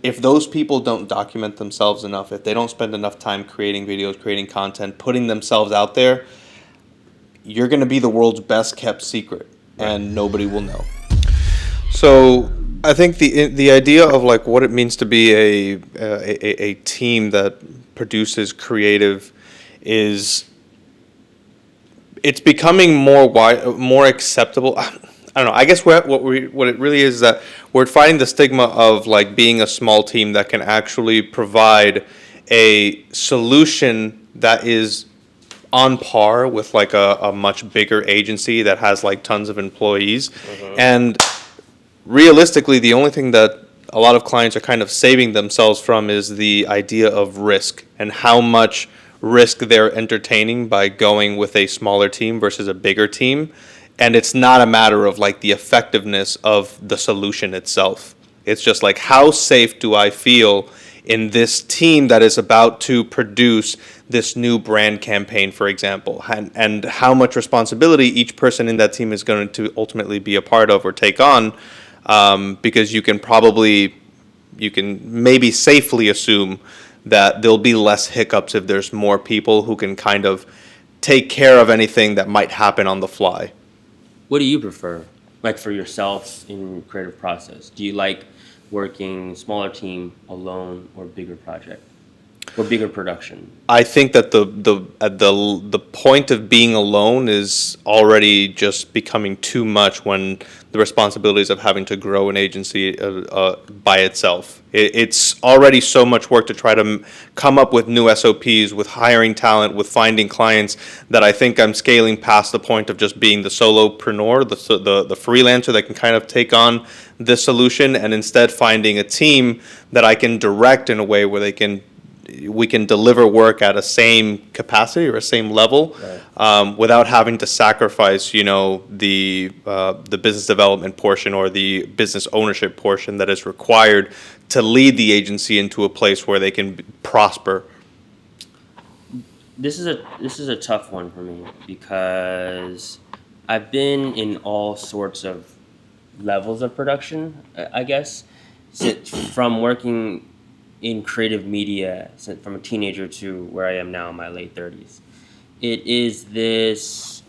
if those people don't document themselves enough, if they don't spend enough time creating videos, creating content, putting themselves out there, you're going to be the world's best kept secret, and nobody will know. So I think the idea of like what it means to be a team that produces creative it's becoming more acceptable. I don't know. I guess what it really is that we're fighting the stigma of like being a small team that can actually provide a solution that is on par with like a much bigger agency that has like tons of employees. And realistically, the only thing that a lot of clients are kind of saving themselves from is the idea of risk and how much risk they're entertaining by going with a smaller team versus a bigger team. And it's not a matter of like the effectiveness of the solution itself. It's just like, how safe do I feel in this team that is about to produce this new brand campaign, for example, and how much responsibility each person in that team is going to ultimately be a part of or take on, because you can maybe safely assume that there'll be less hiccups if there's more people who can kind of take care of anything that might happen on the fly. What do you prefer, like for yourself in creative process? Do you like working smaller team, alone, or bigger project, or bigger production? I think that the point of being alone is already just becoming too much when the responsibilities of having to grow an agency by itself. It's already so much work to try to come up with new SOPs, with hiring talent, with finding clients, that I think I'm scaling past the point of just being the solopreneur, the freelancer that can kind of take on this solution, and instead finding a team that I can direct in a way where we can deliver work at a same capacity or a same level, without having to sacrifice, the business development portion or the business ownership portion that is required to lead the agency into a place where they can prosper. This is a tough one for me because I've been in all sorts of levels of production, I guess, from working in creative media from a teenager to where I am now in my late 30s. It's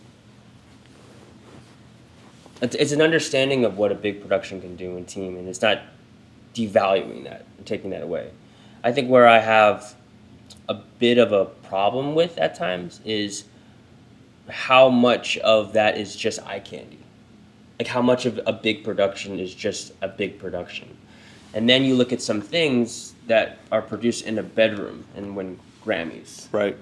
an understanding of what a big production can do in team, and it's not devaluing that and taking that away. I think where I have a bit of a problem with at times is how much of that is just eye candy. Like how much of a big production is just a big production. And then you look at some things that are produced in a bedroom and win Grammys. Right.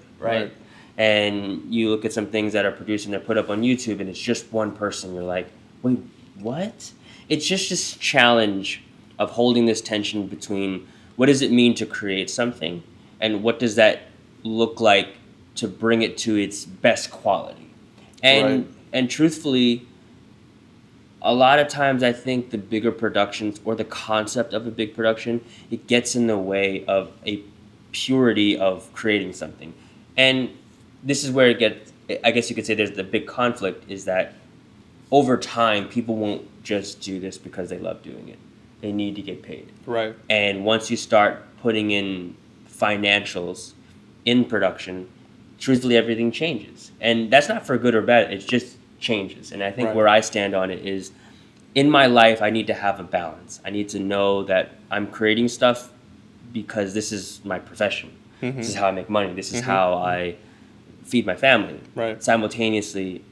And you look at some things that are produced and they're put up on YouTube and it's just one person. You're like, wait, what? It's just this challenge of holding this tension between what does it mean to create something and what does that look like to bring it to its best quality. And truthfully, a lot of times I think the bigger productions or the concept of a big production, it gets in the way of a purity of creating something. And this is where it gets, I guess you could say there's the big conflict, is that over time, people won't just do this because they love doing it. They need to get paid. Right. And once you start putting in financials in production, truthfully, everything changes. And that's not for good or bad. It just changes. And I think where I stand on it is, in my life, I need to have a balance. I need to know that I'm creating stuff because this is my profession. Mm-hmm. This is how I make money. This is how I feed my family. Right. Simultaneously,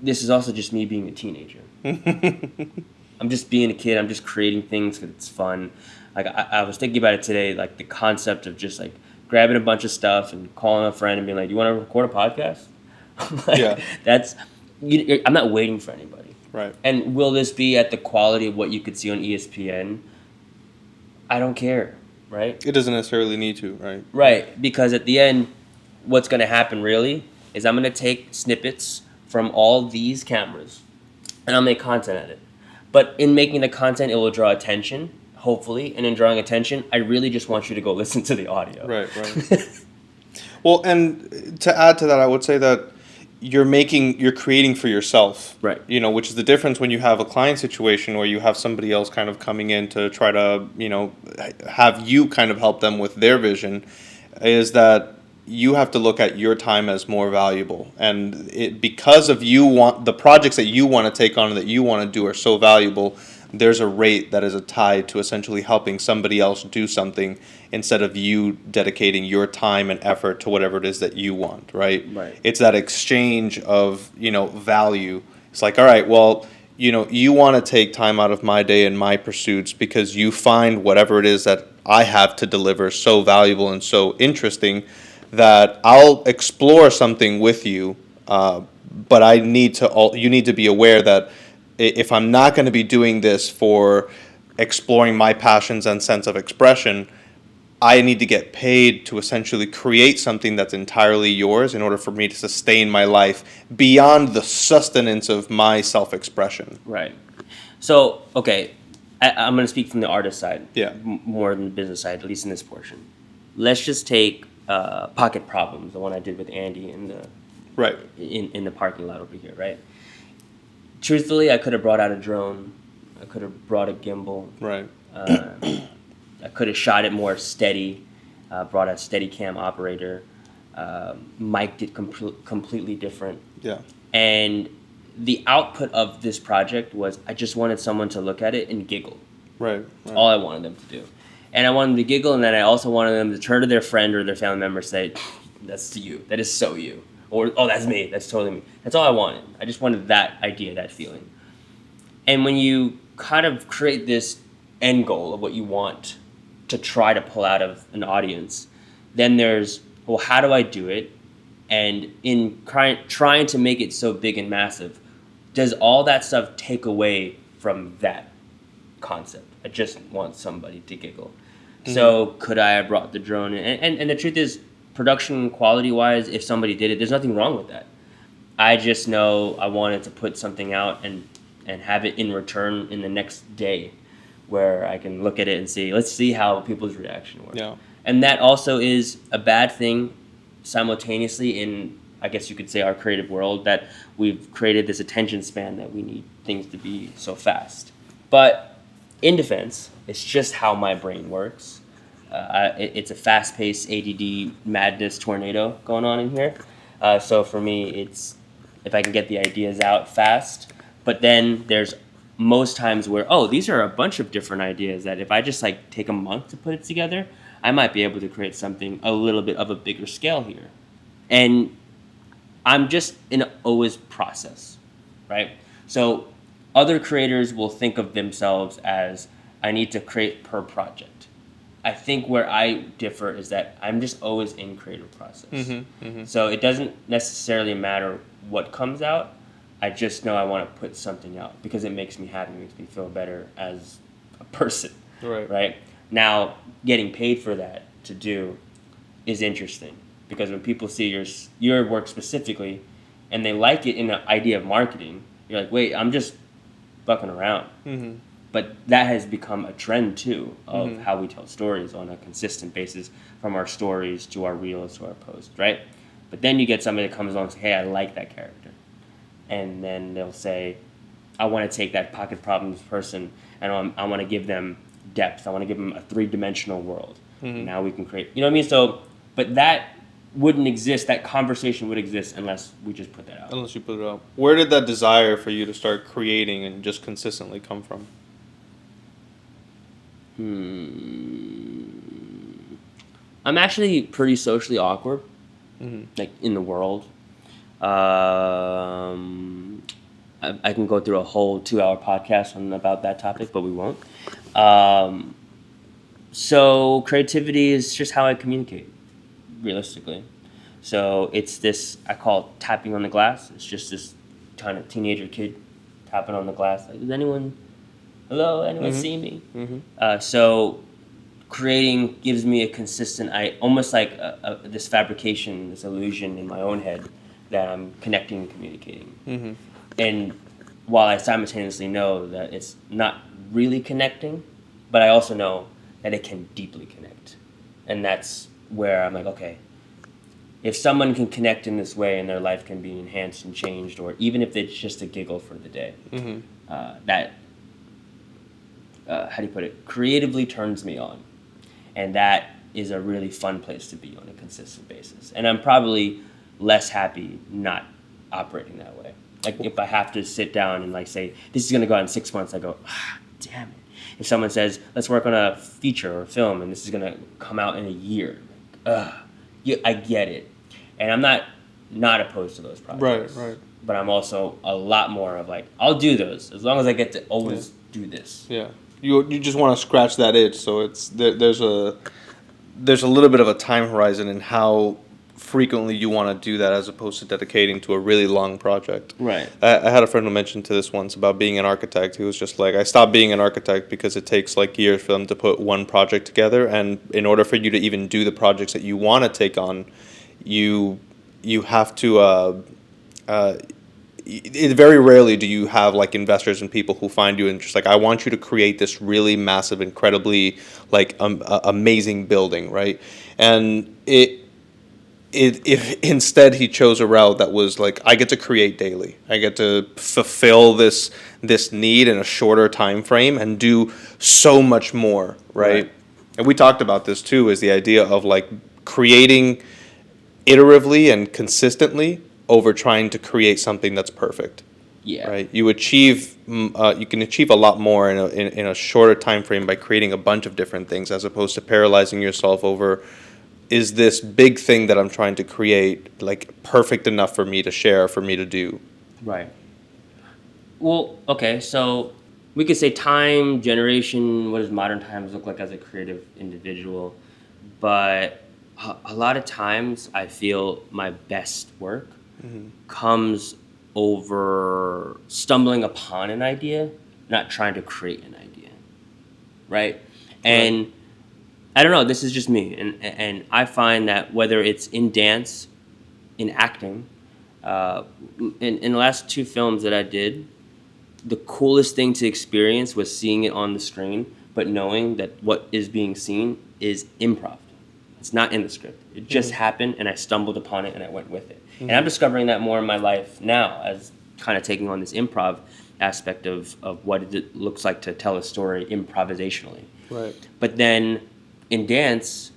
this is also just me being a teenager. I'm just being a kid. I'm just creating things because it's fun. Like I was thinking about it today, like the concept of just like grabbing a bunch of stuff and calling a friend and being like, "Do you want to record a podcast?" I'm not waiting for anybody. Right. And will this be at the quality of what you could see on ESPN? I don't care. Right. It doesn't necessarily need to. Right. Right. Because at the end, what's going to happen really is I'm going to take snippets from all these cameras and I'll make content at it. But in making the content, it will draw attention, hopefully. And in drawing attention, I really just want you to go listen to the audio. Right. Well, and to add to that, I would say that you're creating for yourself. Right. You know, which is the difference when you have a client situation where you have somebody else kind of coming in to try to, you know, have you kind of help them with their vision, is that you have to look at your time as more valuable. And it, because of the projects that you want to take on and that you want to do are so valuable, there's a rate that is a tied to essentially helping somebody else do something instead of you dedicating your time and effort to whatever it is that you want, right? Right. It's that exchange of, you know, value. It's like, all right, well, you know, you want to take time out of my day and my pursuits because you find whatever it is that I have to deliver so valuable and so interesting that I'll explore something with you, but you need to be aware that if I'm not going to be doing this for exploring my passions and sense of expression, I need to get paid to essentially create something that's entirely yours in order for me to sustain my life beyond the sustenance of my self-expression. Right. So, okay, I'm going to speak from the artist side, Yeah. more than the business side, at least in this portion. Let's just take Pocket Problems, the one I did with Andy Right. in the parking lot over here, right? Truthfully, I could have brought out a drone. I could have brought a gimbal. Right. I could have shot it more steady, brought a Steadicam operator, mic'd it completely different. Yeah. And the output of this project was I just wanted someone to look at it and giggle. Right. That's all I wanted them to do. And I wanted them to giggle, and then I also wanted them to turn to their friend or their family member and say, that's you. That is so you. Or, oh, that's me. That's totally me. That's all I wanted. I just wanted that idea, that feeling. And when you kind of create this end goal of what you want to try to pull out of an audience, then there's, well, how do I do it? And in trying to make it so big and massive, does all that stuff take away from that concept? I just want somebody to giggle. Mm-hmm. So could I have brought the drone in? And the truth is, production quality-wise, if somebody did it, there's nothing wrong with that. I just know I wanted to put something out and have it in return in the next day where I can look at it and see, let's see how people's reaction was. Yeah. And that also is a bad thing simultaneously in, I guess you could say, our creative world, that we've created this attention span that we need things to be so fast. But in defense, it's just how my brain works. It's a fast-paced ADD madness tornado going on in here. So for me, it's if I can get the ideas out fast. But then there's most times where, oh, these are a bunch of different ideas that if I just like take a month to put it together, I might be able to create something a little bit of a bigger scale here. And I'm just in an always process, right? So other creators will think of themselves as, I need to create per project. I think where I differ is that I'm just always in creative process. Mm-hmm, mm-hmm. So it doesn't necessarily matter what comes out. I just know I want to put something out because it makes me happy, makes me feel better as a person. Right? Now, getting paid for that to do is interesting because when people see your work specifically and they like it in the idea of marketing, you're like, wait, I'm just fucking around. Mm-hmm. But that has become a trend, too, of mm-hmm. how we tell stories on a consistent basis, from our stories to our reels to our posts, right? But then you get somebody that comes along and says, hey, I like that character. And then they'll say, I want to take that Pocket Problems person and I want to give them depth. I want to give them a three-dimensional world. Mm-hmm. Now we can create, you know what I mean? So, but that wouldn't exist, that conversation would exist unless we just put that out. Unless you put it out. Where did that desire for you to start creating and just consistently come from? I'm actually pretty socially awkward, mm-hmm. like in the world. I can go through a whole 2-hour podcast about that topic, but we won't. So creativity is just how I communicate, realistically. So it's this, I call it tapping on the glass. It's just this kind of teenager kid tapping on the glass. Like, does anyone... Hello, anyone mm-hmm. see me? Mm-hmm. So creating gives me a consistent, almost like this fabrication, this illusion in my own head that I'm connecting and communicating. Mm-hmm. And while I simultaneously know that it's not really connecting, but I also know that it can deeply connect. And that's where I'm like, okay, if someone can connect in this way and their life can be enhanced and changed, or even if it's just a giggle for the day, that, how do you put it, creatively turns me on. And that is a really fun place to be on a consistent basis. And I'm probably less happy not operating that way. Like if I have to sit down and like say, this is going to go out in 6 months, I go, damn it. If someone says, let's work on a feature or a film and this is going to come out in a year, I get it. And I'm not opposed to those projects. Right. But I'm also a lot more of like, I'll do those as long as I get to always do this. Yeah. You just want to scratch that itch, so it's there's a little bit of a time horizon in how frequently you want to do that as opposed to dedicating to a really long project. Right. I had a friend who mentioned to this once about being an architect. He was just like, I stopped being an architect because it takes like years for them to put one project together, and in order for you to even do the projects that you want to take on, you have to very rarely do you have like investors and people who find you and just like, I want you to create this really massive, incredibly like amazing building, right? And if instead he chose a route that was like, I get to create daily, I get to fulfill this need in a shorter time frame and do so much more, right? And we talked about this too, is the idea of like creating iteratively and consistently over trying to create something that's perfect. Yeah. Right. You can achieve a lot more in a shorter time frame by creating a bunch of different things, as opposed to paralyzing yourself over, is this big thing that I'm trying to create like perfect enough for me to share, for me to do? Right. Well, okay, so we could say time, generation, what does modern times look like as a creative individual? But a lot of times I feel my best work comes over stumbling upon an idea, not trying to create an idea, right? And I don't know, this is just me, and I find that whether it's in dance, in acting, in the last 2 films that I did, the coolest thing to experience was seeing it on the screen, but knowing that what is being seen is improv. It's not in the script. It just happened, and I stumbled upon it, and I went with it. And I'm discovering that more in my life now, as kind of taking on this improv aspect of what it looks like to tell a story improvisationally. Right. But then in dance,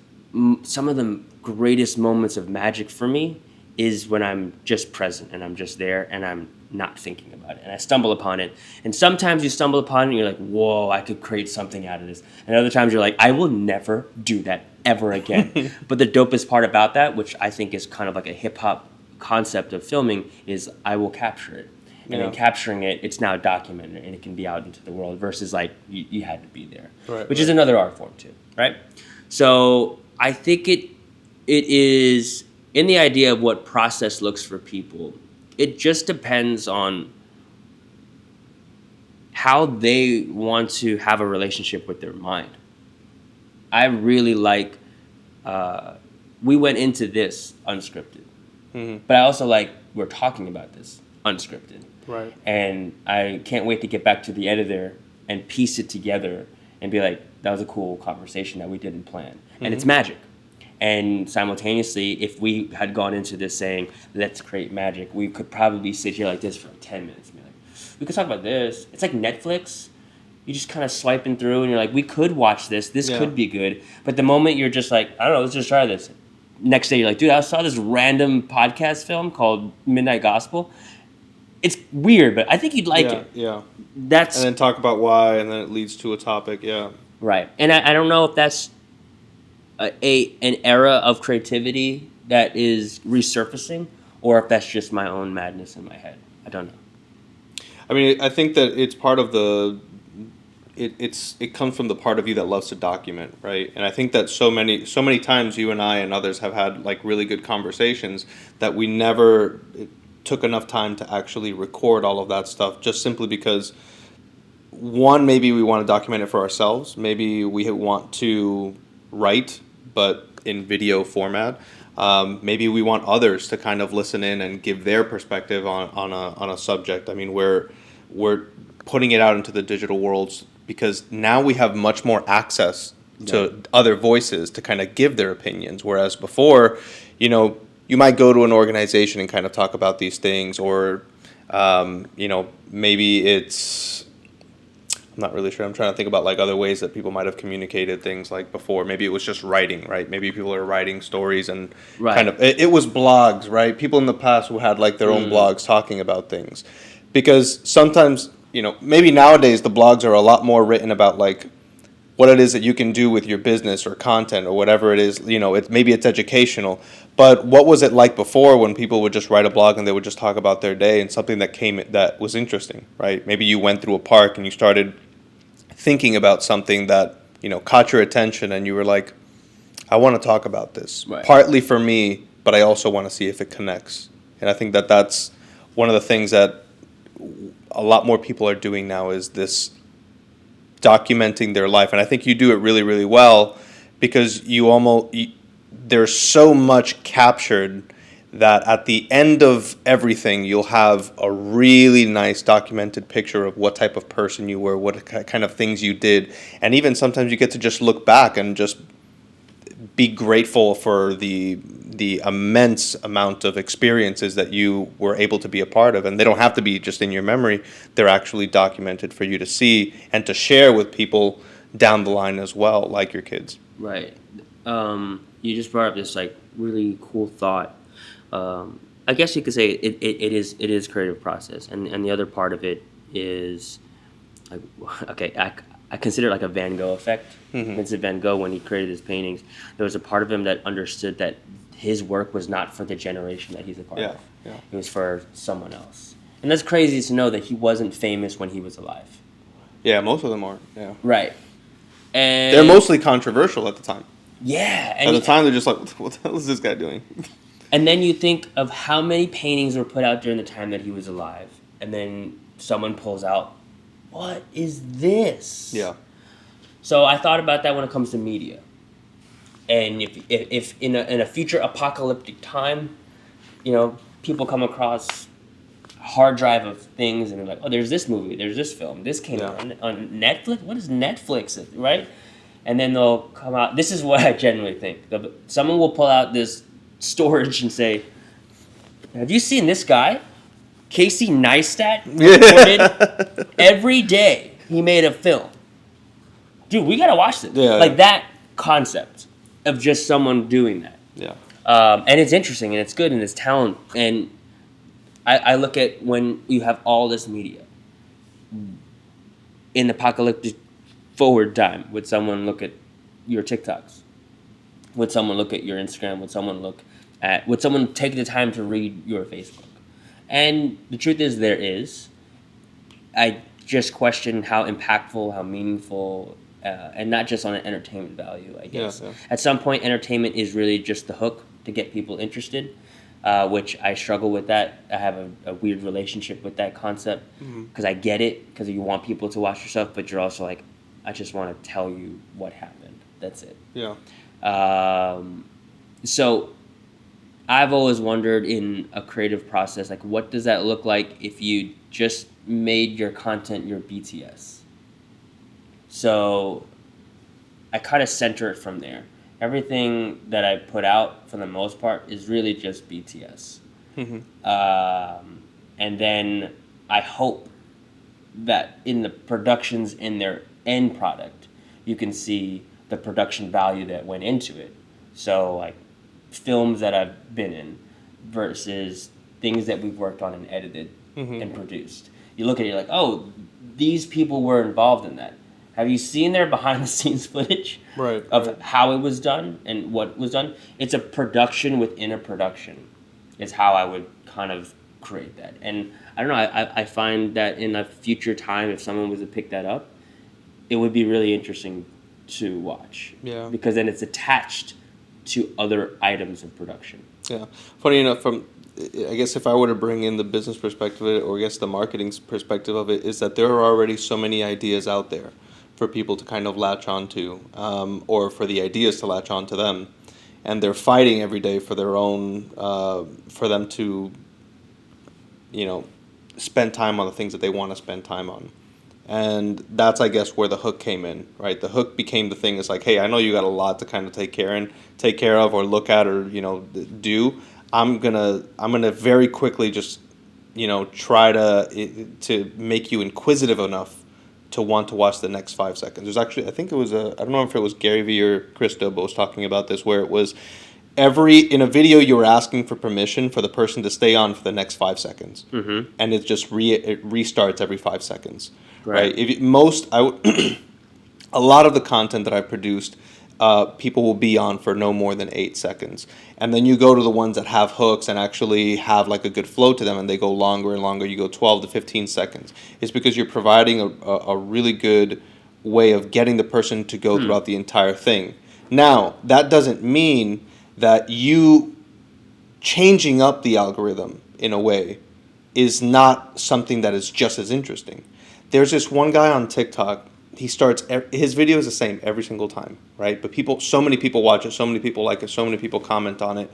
some of the greatest moments of magic for me is when I'm just present and I'm just there and I'm not thinking about it and I stumble upon it. And sometimes you stumble upon it and you're like, whoa, I could create something out of this. And other times you're like, I will never do that ever again. But the dopest part about that, which I think is kind of like a hip hop concept of filming, is I will capture it. And in capturing it, it's now documented and it can be out into the world versus like you had to be there, which is another art form too, right? So I think it is in the idea of what process looks for people. It just depends on how they want to have a relationship with their mind. I really like, we went into this unscripted, but I also like, we're talking about this unscripted. Right. And I can't wait to get back to the editor and piece it together and be like, that was a cool conversation that we didn't plan. And it's magic. And simultaneously, if we had gone into this saying, let's create magic, we could probably sit here like this for 10 minutes and be like, we could talk about this. It's like Netflix. You just kind of swiping through and you're like, we could watch this. This could be good. But the moment you're just like, I don't know, let's just try this. Next day, you're like, dude, I saw this random podcast film called Midnight Gospel. It's weird, but I think you'd like it. Yeah. And then talk about why, and then it leads to a topic. Yeah. Right. And I don't know if that's an era of creativity that is resurfacing, or if that's just my own madness in my head. I don't know. I mean, I think that it's part of the. It comes from the part of you that loves to document, right? And I think that so many times you and I and others have had like really good conversations that we never took enough time to actually record all of that stuff, just simply because, one, maybe we want to document it for ourselves. Maybe we want to write, but in video format. Maybe we want others to kind of listen in and give their perspective on a subject. I mean, we're putting it out into the digital worlds because now we have much more access to other voices to kind of give their opinions. Whereas before, you might go to an organization and kind of talk about these things, or maybe it's, I'm not really sure. I'm trying to think about like other ways that people might have communicated things like before. Maybe it was just writing, right? Maybe people are writing stories and kind of, it was blogs, right? People in the past who had like their own blogs talking about things. Because sometimes, maybe nowadays the blogs are a lot more written about like what it is that you can do with your business or content or whatever it is. Maybe it's educational. But what was it like before when people would just write a blog and they would just talk about their day and something that was interesting, right? Maybe you went through a park and you started thinking about something that caught your attention, and you were like, I want to talk about this, partly for me, but I also want to see if it connects. And I think that that's one of the things that a lot more people are doing now, is this documenting their life. And I think you do it really, really well, because there's so much captured that at the end of everything, you'll have a really nice documented picture of what type of person you were, what kind of things you did. And even sometimes you get to just look back and just be grateful for the immense amount of experiences that you were able to be a part of. And they don't have to be just in your memory. They're actually documented for you to see and to share with people down the line as well, like your kids. Right. You just brought up this like really cool thought. I guess you could say it is creative process, and the other part of it is like, okay, I consider it like a Van Gogh effect. Vincent Van Gogh, when he created his paintings, there was a part of him that understood that his work was not for the generation that he's a part of. Yeah. It was for someone else. And that's crazy to know that he wasn't famous when he was alive. Yeah, most of them aren't. Yeah. Right. And they're mostly controversial at the time. Yeah. And at the time, they're just like, what the hell is this guy doing? And then you think of how many paintings were put out during the time that he was alive, and then someone pulls out, what is this? Yeah. So I thought about that when it comes to media. And if in a future apocalyptic time, people come across a hard drive of things and they're like, oh, there's this movie, there's this film, this came out on Netflix. What is Netflix, right? And then they'll come out. This is what I generally think. Someone will pull out this storage and say, have you seen this guy? Casey Neistat recorded every day he made a film. Dude, we gotta watch this. That concept of just someone doing that. Yeah. And it's interesting and it's good and it's talent. And I look at when you have all this media in the apocalyptic forward time, would someone look at your TikToks? Would someone look at your Instagram? Would someone take the time to read your Facebook? And the truth is there is. I just question how impactful, how meaningful, and not just on an entertainment value, I guess. Yeah. At some point, entertainment is really just the hook to get people interested, which I struggle with that. I have a weird relationship with that concept because I get it, because you want people to watch your stuff, but you're also like, I just want to tell you what happened. That's it. Yeah. So I've always wondered in a creative process, like, what does that look like if you just made your content your BTS? So I kind of center it from there. Everything that I put out, for the most part, is really just BTS. And then I hope that in the productions in their end product, you can see the production value that went into it. So like films that I've been in versus things that we've worked on and edited and produced. You look at it, you're like, oh, these people were involved in that. Have you seen their behind the scenes footage of how it was done and what was done? It's a production within a production is how I would kind of create that. And I don't know, I find that in a future time, if someone was to pick that up, it would be really interesting to watch. Yeah. Because then it's attached to other items of production. Yeah. Funny enough, I guess if I were to bring in the business perspective of it, or I guess the marketing perspective of it, is that there are already so many ideas out there for people to kind of latch onto, or for the ideas to latch onto them. And they're fighting every day for their own, for them to, spend time on the things that they want to spend time on. And that's, I guess, where the hook came in, right? The hook became the thing. It's like, hey, I know you got a lot to kind of take care of or look at or, do. I'm gonna very quickly just, try to make you inquisitive enough to want to watch the next 5 seconds. There's actually, I think it was I don't know if it was Gary Vee or Christo, but was talking about this, where it was in a video you were asking for permission for the person to stay on for the next 5 seconds, and it just it restarts every 5 seconds, right? A lot of the content that I've produced, people will be on for no more than 8 seconds. And then you go to the ones that have hooks and actually have like a good flow to them, and they go longer and longer. You go 12 to 15 seconds. It's because you're providing a really good way of getting the person to go throughout the entire thing. Now, that doesn't mean that you changing up the algorithm in a way is not something that is just as interesting. There's this one guy on TikTok. He starts his video is the same every single time, right? But so many people watch it, so many people like it, so many people comment on it.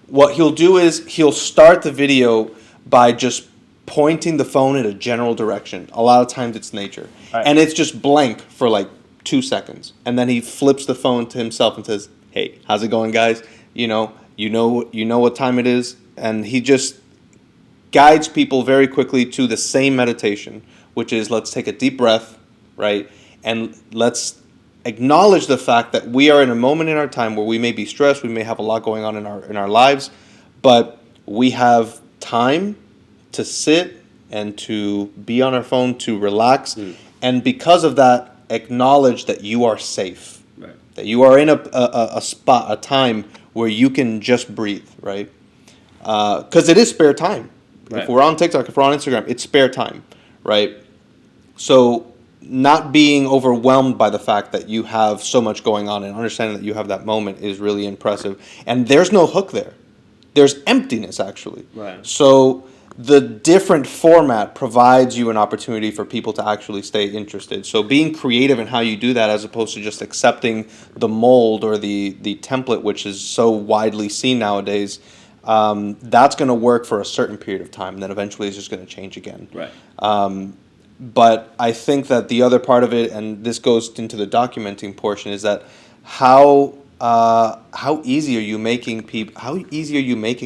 What he'll do is he'll start the video by just pointing the phone in a general direction. A lot of times it's nature, right. And it's just blank for like 2 seconds, and then he flips the phone to himself and says, "Hey, how's it going, guys? You know what time it is," and he just guides people very quickly to the same meditation, which is let's take a deep breath, right? And let's acknowledge the fact that we are in a moment in our time where we may be stressed, we may have a lot going on in our lives, but we have time to sit and to be on our phone, to relax, and because of that, acknowledge that you are safe, right? That you are in a spot, a time where you can just breathe, right? Because it is spare time. Right. If we're on TikTok, if we're on Instagram, it's spare time, right? So not being overwhelmed by the fact that you have so much going on and understanding that you have that moment is really impressive. And there's no hook there. There's emptiness, actually. Right. So the different format provides you an opportunity for people to actually stay interested. So being creative in how you do that, as opposed to just accepting the mold or the template, which is so widely seen nowadays, that's going to work for a certain period of time. And then eventually it's just going to change again. Right. But I think that the other part of it, and this goes into the documenting portion, is that how easy are you making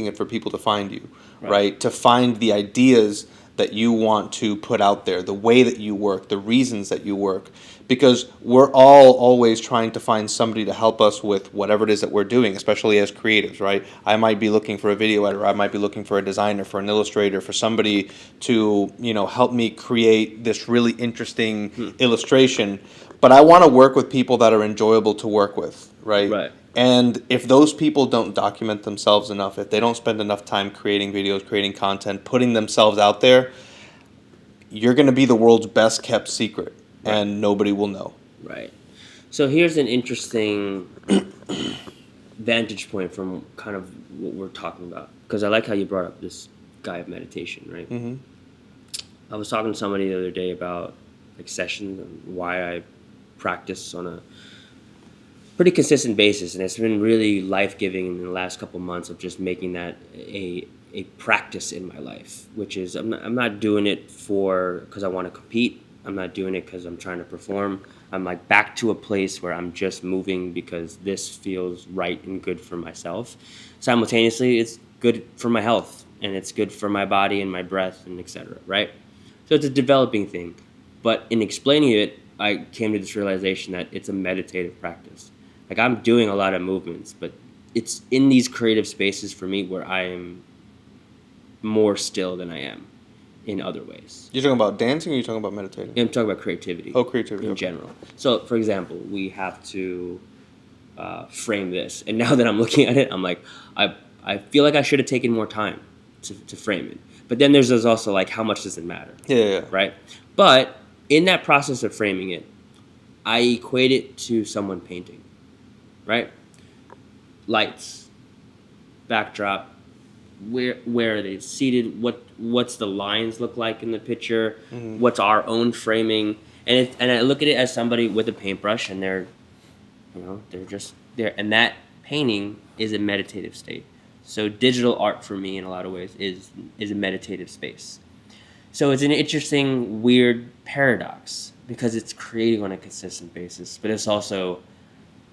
it for people to find you, right? To find the ideas that you want to put out there, the way that you work, the reasons that you work, because we're all always trying to find somebody to help us with whatever it is that we're doing, especially as creatives, right? I might be looking for a video editor, I might be looking for a designer, for an illustrator, for somebody to, help me create this really interesting illustration, but I want to work with people that are enjoyable to work with, right? Right. And if those people don't document themselves enough, if they don't spend enough time creating videos, creating content, putting themselves out there, you're going to be the world's best kept secret, and nobody will know. Right. So here's an interesting vantage point from kind of what we're talking about, because I like how you brought up this guy of meditation, right? Mm-hmm. I was talking to somebody the other day about like sessions and why I practice on a pretty consistent basis, and it's been really life-giving in the last couple months of just making that a practice in my life, which is I'm not doing it because I want to compete. I'm not doing it because I'm trying to perform. I'm like back to a place where I'm just moving because this feels right and good for myself. Simultaneously, it's good for my health, and it's good for my body and my breath and etc., right? So it's a developing thing. But in explaining it, I came to this realization that it's a meditative practice. Like, I'm doing a lot of movements, but it's in these creative spaces for me where I am more still than I am in other ways. You're talking about dancing, or you're talking about meditating? I'm talking about creativity. Oh, creativity. In general. So, for example, we have to frame this. And now that I'm looking at it, I'm like, I feel like I should have taken more time to frame it. But then there's also, like, how much does it matter? Yeah. Right? But in that process of framing it, I equate it to someone painting. Right? Lights, backdrop, where are they seated? What's the lines look like in the picture? Mm-hmm. What's our own framing? And I look at it as somebody with a paintbrush, and they're just there. And that painting is a meditative state. So digital art for me, in a lot of ways, is a meditative space. So it's an interesting, weird paradox because it's creating on a consistent basis, but it's also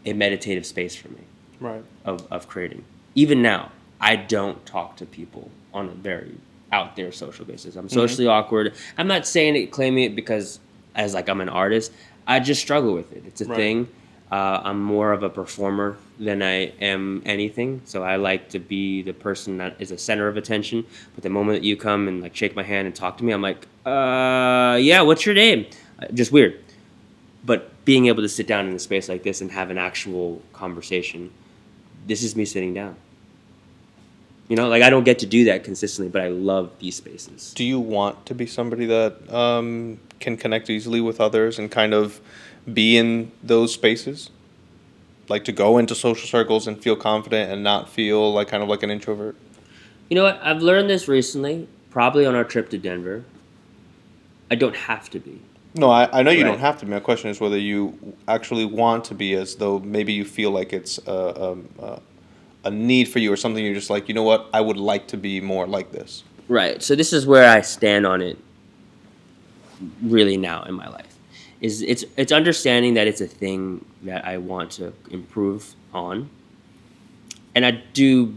a meditative space for me, right? Of creating. Even now, I don't talk to people on a very out there social basis. I'm socially awkward. I'm not saying it, claiming it because as like I'm an artist. I just struggle with it. It's a thing. I'm more of a performer than I am anything. So I like to be the person that is a center of attention. But the moment that you come and like shake my hand and talk to me, I'm like, yeah, what's your name? Just weird. But being able to sit down in a space like this and have an actual conversation, this is me sitting down. You know, like I don't get to do that consistently, but I love these spaces. Do you want to be somebody that can connect easily with others and kind of be in those spaces? Like to go into social circles and feel confident and not feel like kind of like an introvert? You know what? I've learned this recently, probably on our trip to Denver. I don't have to be. No, I know you Right. don't have to be. My question is whether you actually want to be, as though maybe you feel like it's a need for you or something. You're just like, you know what? I would like to be more like this. Right. So this is where I stand on it really now in my life. Is it's understanding that it's a thing that I want to improve on. And I do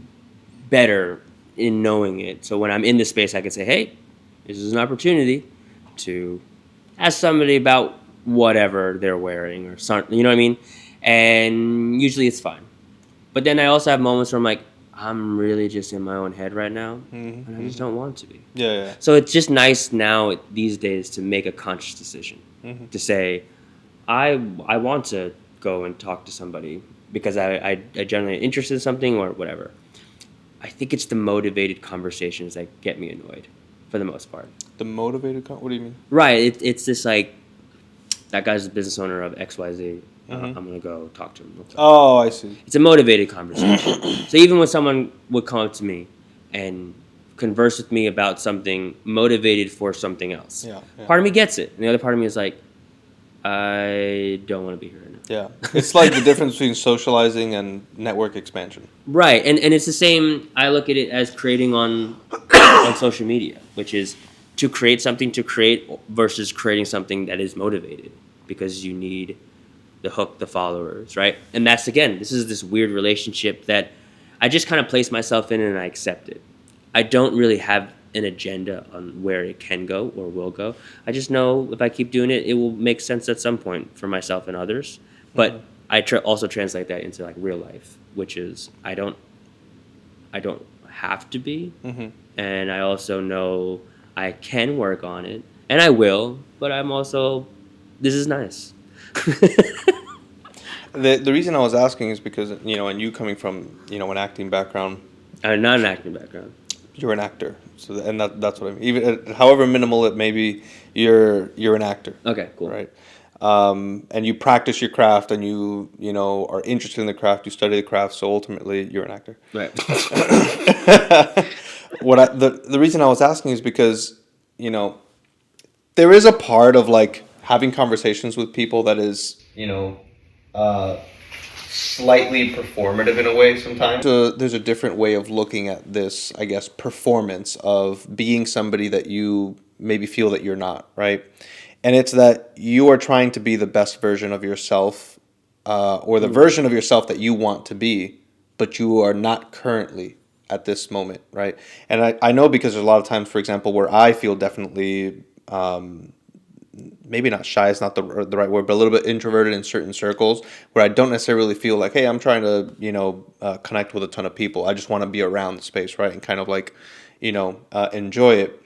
better in knowing it. So when I'm in this space I can say, "Hey, this is an opportunity to ask somebody about whatever they're wearing or something." You know what I mean? And usually it's fine. But then I also have moments where I'm like, I'm really just in my own head right now, and I just don't want to be. Yeah. So it's just nice now these days to make a conscious decision to say, I want to go and talk to somebody because I generally am interested in something or whatever. I think it's the motivated conversations that get me annoyed, for the most part. The motivated. What do you mean? Right. It's this like, that guy's the business owner of XYZ. I'm gonna go talk to him. Oh, I see. It's a motivated conversation. So even when someone would come up to me and converse with me about something motivated for something else, Yeah. part of me gets it, and the other part of me is like, I don't want to be here right now. Yeah. It's like the difference between socializing and network expansion. Right, and it's the same. I look at it as creating on social media, which is to create something to create versus creating something that is motivated because you need the hook, the followers, right? And that's, again, this is this weird relationship that I just kind of place myself in and I accept it. I don't really have an agenda on where it can go or will go. I just know if I keep doing it, it will make sense at some point for myself and others. But I also translate that into like real life, which is I don't have to be, and I also know I can work on it, and I will. But I'm also, this is nice. The reason I was asking is because, and you coming from, an acting background, I'm not an acting background. you're an actor. So, and that's what I mean. Even however minimal it may be, you're an actor. Okay, cool. Right. And you practice your craft, and you are interested in the craft. You study the craft. So ultimately, you're an actor. Right. The reason I was asking is because, there is a part of like having conversations with people that is, slightly performative in a way sometimes. So there's a different way of looking at this, I guess, performance of being somebody that you maybe feel that you're not, right? And it's that you are trying to be the best version of yourself, or the version of yourself that you want to be, but you are not currently at this moment, right? And I know because there's a lot of times, for example, where I feel definitely, maybe not shy is not the right word, but a little bit introverted in certain circles where I don't necessarily feel like, hey, I'm trying to, connect with a ton of people. I just want to be around the space, right? And kind of like, enjoy it.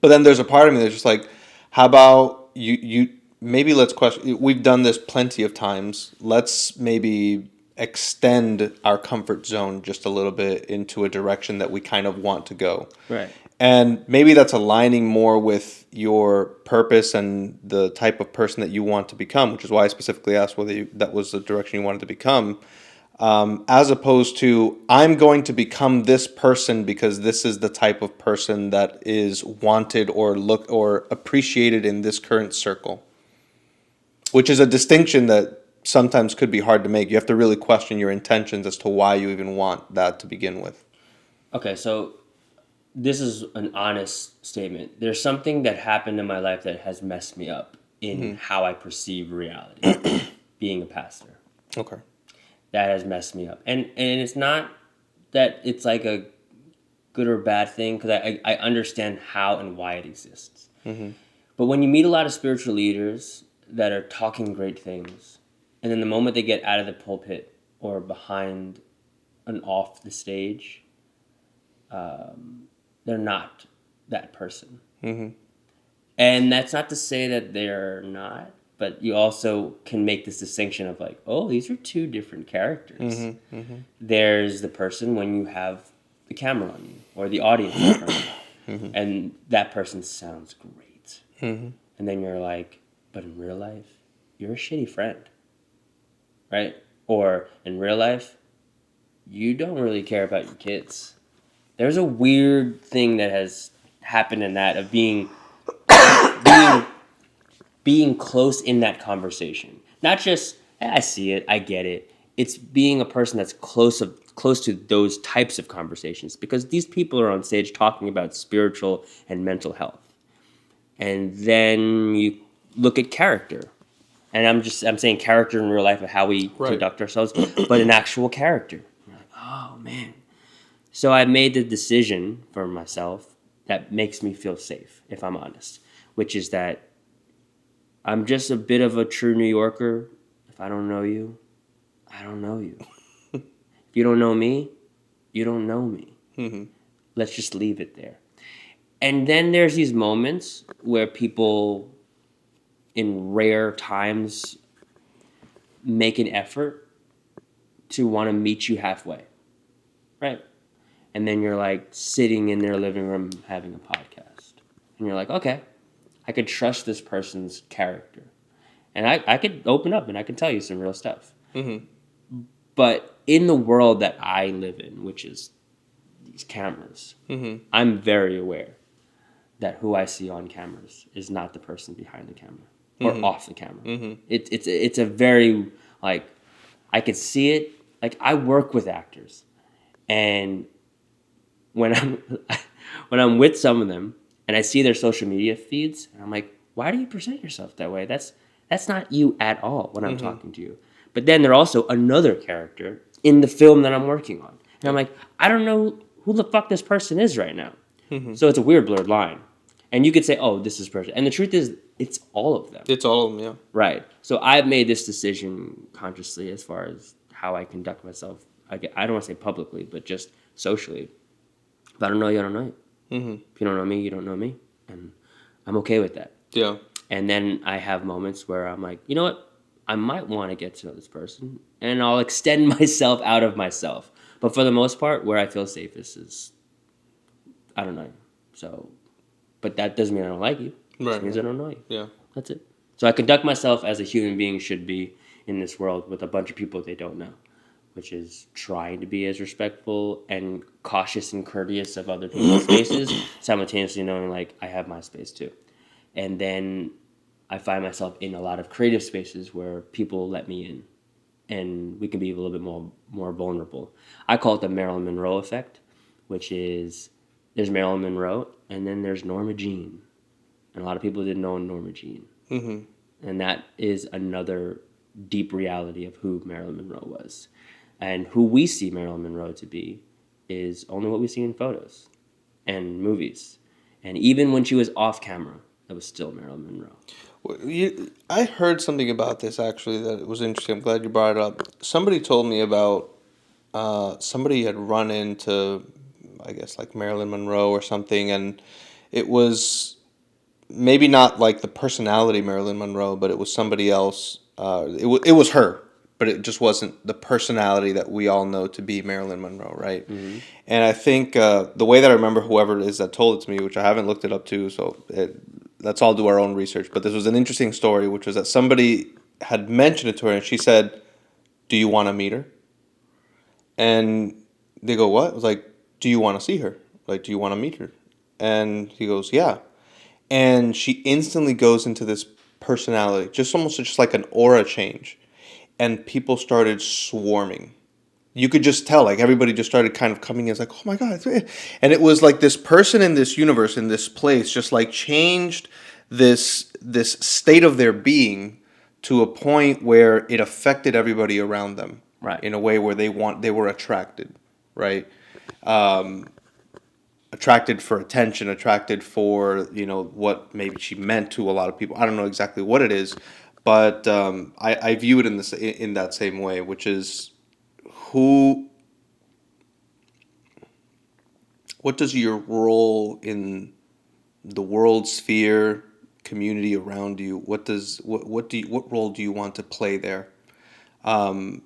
But then there's a part of me that's just like, how about you maybe let's question, we've done this plenty of times. Let's maybe extend our comfort zone just a little bit into a direction that we kind of want to go. Right. And maybe that's aligning more with your purpose and the type of person that you want to become, which is why I specifically asked whether that was the direction you wanted to become, as opposed to I'm going to become this person because this is the type of person that is wanted or appreciated in this current circle, which is a distinction that sometimes could be hard to make. You have to really question your intentions as to why you even want that to begin with. Okay, so this is an honest statement. There's something that happened in my life that has messed me up in how I perceive reality, being a pastor. Okay. That has messed me up. And it's not that it's like a good or bad thing because I understand how and why it exists. Mm-hmm. But when you meet a lot of spiritual leaders that are talking great things, and then the moment they get out of the pulpit or behind and off the stage, they're not that person. Mm-hmm. And that's not to say that they're not, but you also can make this distinction of like, oh, these are two different characters. Mm-hmm. Mm-hmm. There's the person when you have the camera on you or the audience in front of you, Mm-hmm. and that person sounds great. Mm-hmm. And then you're like, but in real life, you're a shitty friend, right? Or in real life, you don't really care about your kids. There's a weird thing that has happened in that of being close in that conversation. Not just, I see it, I get it. It's being a person that's close to those types of conversations because these people are on stage talking about spiritual and mental health. And then you look at character. And I'm saying character in real life of how we conduct ourselves, but an actual character. You're like, oh man. So I made the decision for myself that makes me feel safe, if I'm honest, which is that I'm just a bit of a true New Yorker. If I don't know you, I don't know you. If you don't know me, you don't know me. Mm-hmm. Let's just leave it there. And then there's these moments where people in rare times make an effort to want to meet you halfway, right? And then you're like sitting in their living room having a podcast. And you're like, okay, I could trust this person's character. And I could open up and I can tell you some real stuff. Mm-hmm. But in the world that I live in, which is these cameras, Mm-hmm. I'm very aware that who I see on cameras is not the person behind the camera or Mm-hmm. off the camera. Mm-hmm. It's a very, like, I could see it. Like, I work with actors. And when I'm with some of them and I see their social media feeds, and I'm like, why do you present yourself that way? That's not you at all when I'm Mm-hmm. talking to you. But then they're also another character in the film that I'm working on. And I'm like, I don't know who the fuck this person is right now. Mm-hmm. So it's a weird blurred line. And you could say, oh, this is person. And the truth is, it's all of them. It's all of them, yeah. Right. So I've made this decision consciously as far as how I conduct myself. I don't want to say publicly, but just socially. If I don't know you, I don't know you. Mm-hmm. If you don't know me, you don't know me. And I'm okay with that. Yeah. And then I have moments where I'm like, you know what? I might want to get to know this person. And I'll extend myself out of myself. But for the most part, where I feel safest is, I don't know you. So, but that doesn't mean I don't like you. It just means I don't know you. Yeah. That's it. So I conduct myself as a human being should be in this world with a bunch of people they don't know, which is trying to be as respectful and cautious and courteous of other people's spaces, simultaneously knowing like I have my space too. And then I find myself in a lot of creative spaces where people let me in and we can be a little bit more vulnerable. I call it the Marilyn Monroe effect, which is there's Marilyn Monroe and then there's Norma Jean. And a lot of people didn't know Norma Jean. Mm-hmm. And that is another deep reality of who Marilyn Monroe was. And who we see Marilyn Monroe to be is only what we see in photos and movies. And even when she was off camera, that was still Marilyn Monroe. Well, I heard something about this actually that was interesting. I'm glad you brought it up. Somebody told me about somebody had run into, I guess, like Marilyn Monroe or something, and it was maybe not like the personality Marilyn Monroe, but it was somebody else. It was her, but it just wasn't the personality that we all know to be Marilyn Monroe, right? Mm-hmm. And I think the way that I remember whoever it is that told it to me, which I haven't looked it up to, so let's all do our own research. But this was an interesting story, which was that somebody had mentioned it to her, and she said, "Do you want to meet her?" And they go, "What?" It was like, "Do you want to see her? Like, do you want to meet her?" And he goes, "Yeah." And she instantly goes into this personality, just like an aura change. And people started swarming. You could just tell, like, everybody just started kind of coming in. It's like, oh my God. And it was like this person in this universe, in this place, just like changed this state of their being to a point where it affected everybody around them. Right. In a way where they were attracted, right? attracted for attention, attracted for, what maybe she meant to a lot of people. I don't know exactly what it is, but I view it in that same way, which is who. What does your role in the world sphere, community around you? What role do you want to play there? And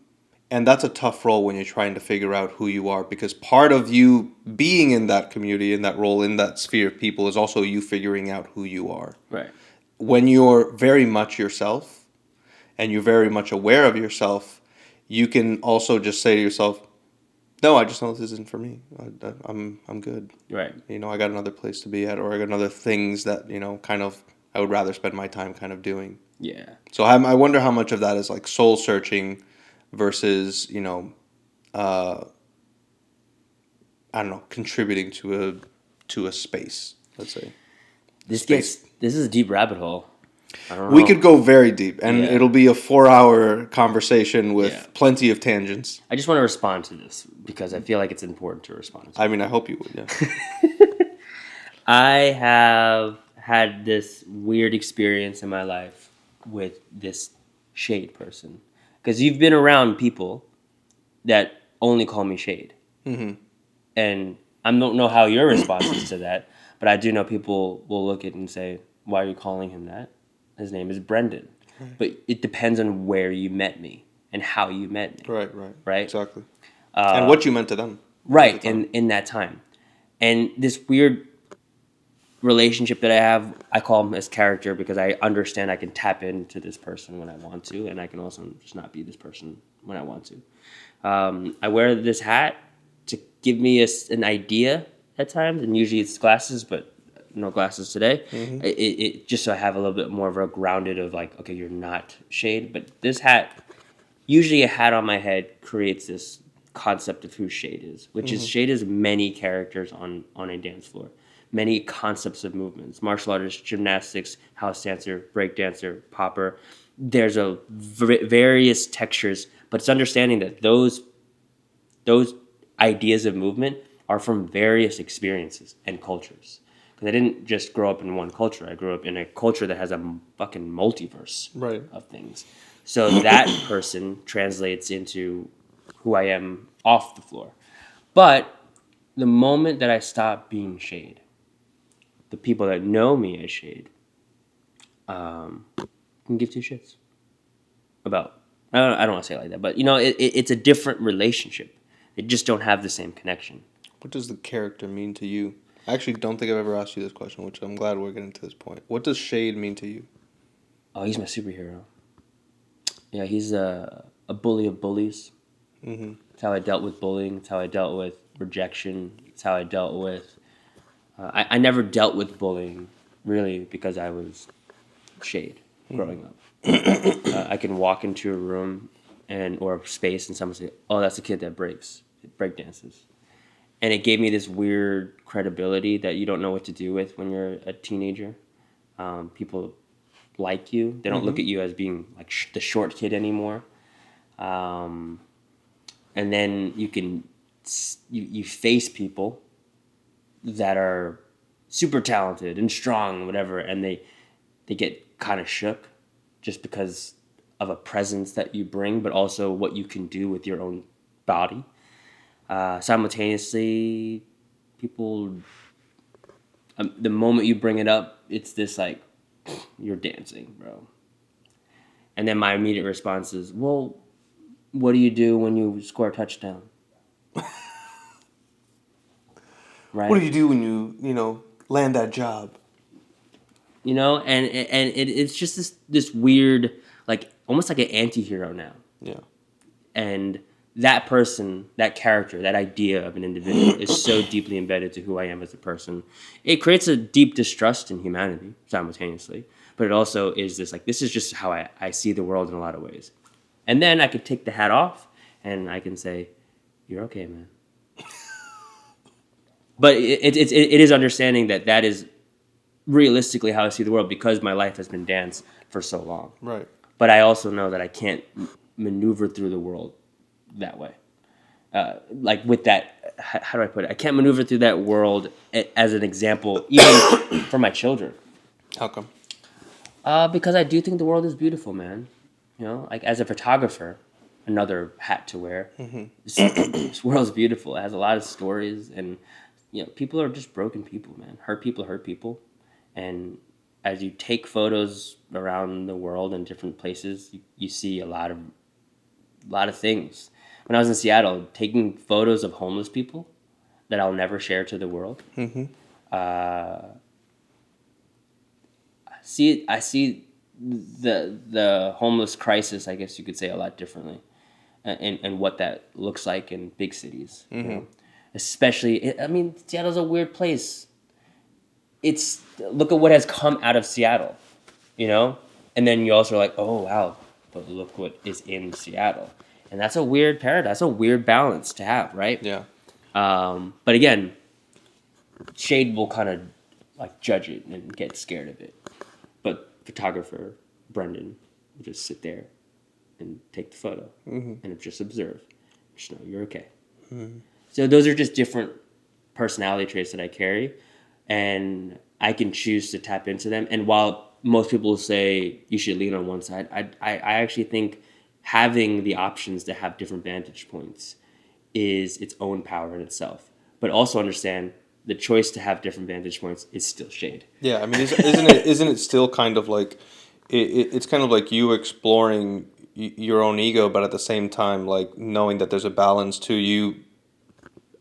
that's a tough role when you're trying to figure out who you are, because part of you being in that community, in that role, in that sphere of people, is also you figuring out who you are. Right. When you're very much yourself and you're very much aware of yourself, you can also just say to yourself, no, I just know this isn't for me. I'm good. Right. I got another place to be at, or I got other things that, kind of I would rather spend my time kind of doing. Yeah. So I wonder how much of that is like soul searching versus, I don't know, contributing to a space, let's say. This is a deep rabbit hole. I don't know. We could go very deep, and Yeah. it'll be a 4-hour conversation with Yeah. plenty of tangents. I just want to respond to this because I feel like it's important to respond to. I mean, I hope you would, yeah. I have had this weird experience in my life with this shade person. Because you've been around people that only call me shade. Mm-hmm. And I don't know how your response is to that, but I do know people will look at it and say, why are you calling him that? His name is Brendan. Right. But it depends on where you met me and how you met me. Right. Exactly. Uh, and what you meant to them. Right, in that time. And this weird relationship that I have, I call him as character because I understand I can tap into this person when I want to, and I can also just not be this person when I want to. I wear this hat to give me an idea at times, and usually it's glasses, but no glasses today. Mm-hmm. It just so I have a little bit more of a grounded of like, okay, you're not shade, but this hat, usually a hat on my head creates this concept of who shade is, which is shade is many characters on a dance floor. Many concepts of movements, martial artist, gymnastics, house dancer, break dancer, popper. There's a various textures, but it's understanding that those ideas of movement are from various experiences and cultures. Because I didn't just grow up in one culture. I grew up in a culture that has a fucking multiverse of things. So that person translates into who I am off the floor. But the moment that I stop being shade, the people that know me as shade can give two shits about. I don't want to say it like that, but it's a different relationship. They just don't have the same connection. What does the character mean to you? I actually don't think I've ever asked you this question, which I'm glad we're getting to this point. What does shade mean to you? Oh, he's my superhero. Yeah, he's a bully of bullies. Mm-hmm. It's how I dealt with bullying. It's how I dealt with rejection. It's how I dealt with... I never dealt with bullying, really, because I was shade growing up. I can walk into a room or a space and someone say, oh, that's a kid that break dances. And it gave me this weird credibility that you don't know what to do with when you're a teenager. People like you. They don't look at you as being like the short kid anymore. And then you face people that are super talented and strong, whatever, and they get kind of shook just because of a presence that you bring, but also what you can do with your own body. Simultaneously, people, the moment you bring it up, it's this like, you're dancing, bro. And then my immediate response is, well, what do you do when you score a touchdown? Right? What do you do when you land that job? And it's just this weird, like, almost like an anti-hero now. Yeah. And that person, that character, that idea of an individual is so deeply embedded to who I am as a person. It creates a deep distrust in humanity simultaneously. But it also is this, like, this is just how I see the world in a lot of ways. And then I could take the hat off and I can say, you're okay, man. But it is understanding that is realistically how I see the world because my life has been dance for so long. Right. But I also know that I can't maneuver through the world that way. like with that, how do I put it? I can't maneuver through that world as an example, even for my children. How come? Because I do think the world is beautiful, man. You know, like as a photographer, another hat to wear. This world's beautiful. It has a lot of stories, and you know, people are just broken people, man. Hurt people, and as you take photos around the world in different places, you see a lot of things. When I was in Seattle, taking photos of homeless people that I'll never share to the world. I see the homeless crisis, I guess you could say, a lot differently, and what that looks like in big cities. You know? Especially, I mean, Seattle's a weird place. Look at what has come out of Seattle, you know, and then you also are like, oh wow, but look what is in Seattle, and that's a weird paradox. That's a weird balance to have, right? Yeah. But again, Shade will kind of like judge it and get scared of it. But photographer Brendan will just sit there and take the photo and just observe. Just know you're okay. So those are just different personality traits that I carry, and I can choose to tap into them. And while most people say you should lean on one side, I actually think having the options to have different vantage points is its own power in itself. But also understand the choice to have different vantage points is still Shade. Yeah, I mean, isn't it still kind of like it's kind of like you exploring your own ego, but at the same time, like knowing that there's a balance to you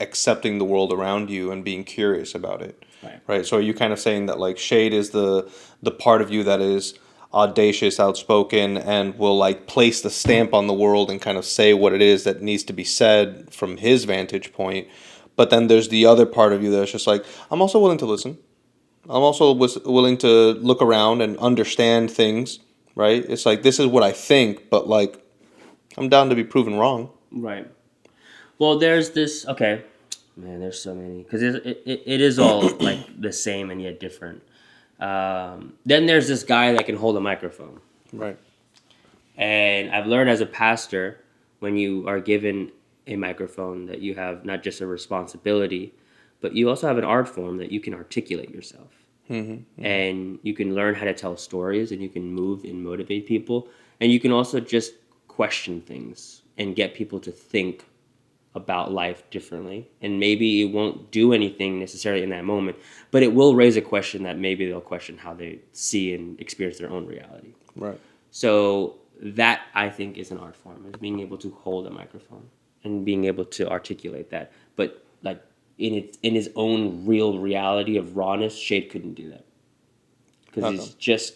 accepting the world around you and being curious about it, right? So are you kind of saying that like Shade is the part of you that is audacious, outspoken, and will like place the stamp on the world and kind of say what it is that needs to be said from his vantage point? But then there's the other part of you that's just like, I'm also willing to listen. I'm also willing to look around and understand things, right? It's like, this is what I think, but like, I'm down to be proven wrong. Right. Well, there's this, okay. Man, there's so many. Because it is all like the same and yet different. Then there's this guy that can hold a microphone. Right. And I've learned as a pastor, when you are given a microphone, that you have not just a responsibility, but you also have an art form that you can articulate yourself. And you can learn how to tell stories, and you can move and motivate people. And you can also just question things and get people to think about life differently. And maybe it won't do anything necessarily in that moment, but it will raise a question that maybe they'll question how they see and experience their own reality. Right. So that, I think, is an art form, is being able to hold a microphone and being able to articulate that. But like in his own real reality of rawness, Shade couldn't do that. Because he's just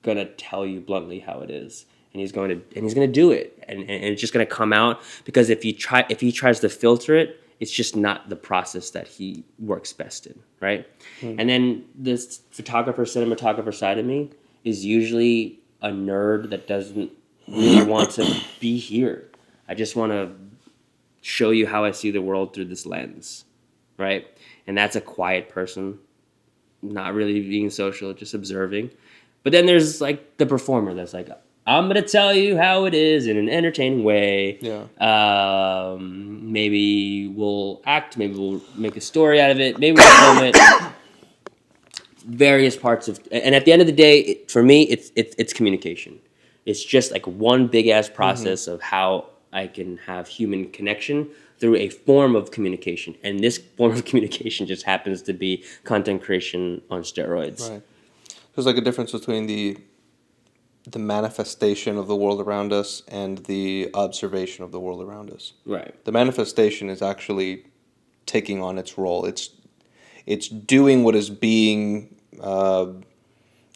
gonna tell you bluntly how it is. And he's gonna do it. And it's just gonna come out, because if he tries to filter it, it's just not the process that he works best in, right? And then this cinematographer side of me is usually a nerd that doesn't really want to be here. I just want to show you how I see the world through this lens, right? And that's a quiet person, not really being social, just observing. But then there's like the performer that's like, I'm going to tell you how it is in an entertaining way. Yeah. Maybe we'll act, maybe we'll make a story out of it, maybe we'll film it. Various parts of, and at the end of the day, for me, it's communication. It's just like one big ass process of how I can have human connection through a form of communication. And this form of communication just happens to be content creation on steroids. Right. There's like a difference between the manifestation of the world around us and the observation of the world around us. Right. The manifestation is actually taking on its role. It's doing what is being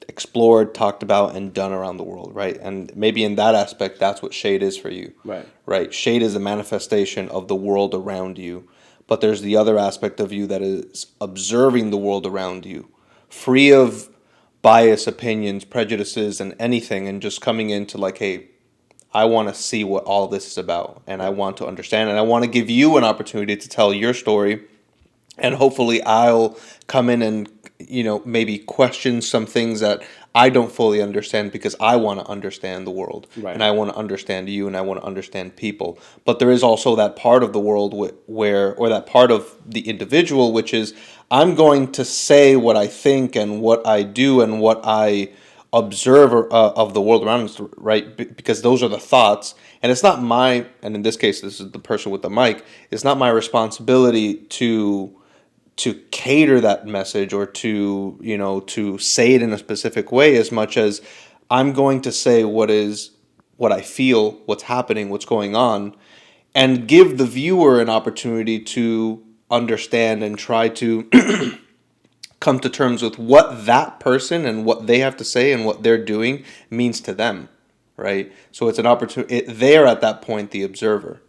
explored, talked about, and done around the world, right? And maybe in that aspect, that's what Shade is for you. Right. Right. Shade is a manifestation of the world around you. But there's the other aspect of you that is observing the world around you, free of bias, opinions, prejudices, and anything, and just coming into like, hey, I want to see what all this is about, and I want to understand, and I want to give you an opportunity to tell your story, and hopefully I'll come in and maybe question some things that I don't fully understand because I want to understand the world. Right. And I want to understand you and I want to understand people. But there is also that part of the world or that part of the individual, which is I'm going to say what I think and what I do and what I observe of the world around us, right? Because those are the thoughts. And it's not and in this case, this is the person with the mic, it's not my responsibility to cater that message or to say it in a specific way as much as I'm going to say what I feel, what's happening, what's going on, and give the viewer an opportunity to understand and try to come to terms with what that person and what they have to say and what they're doing means to them, right? So it's an opportunity. They're at that point the observer,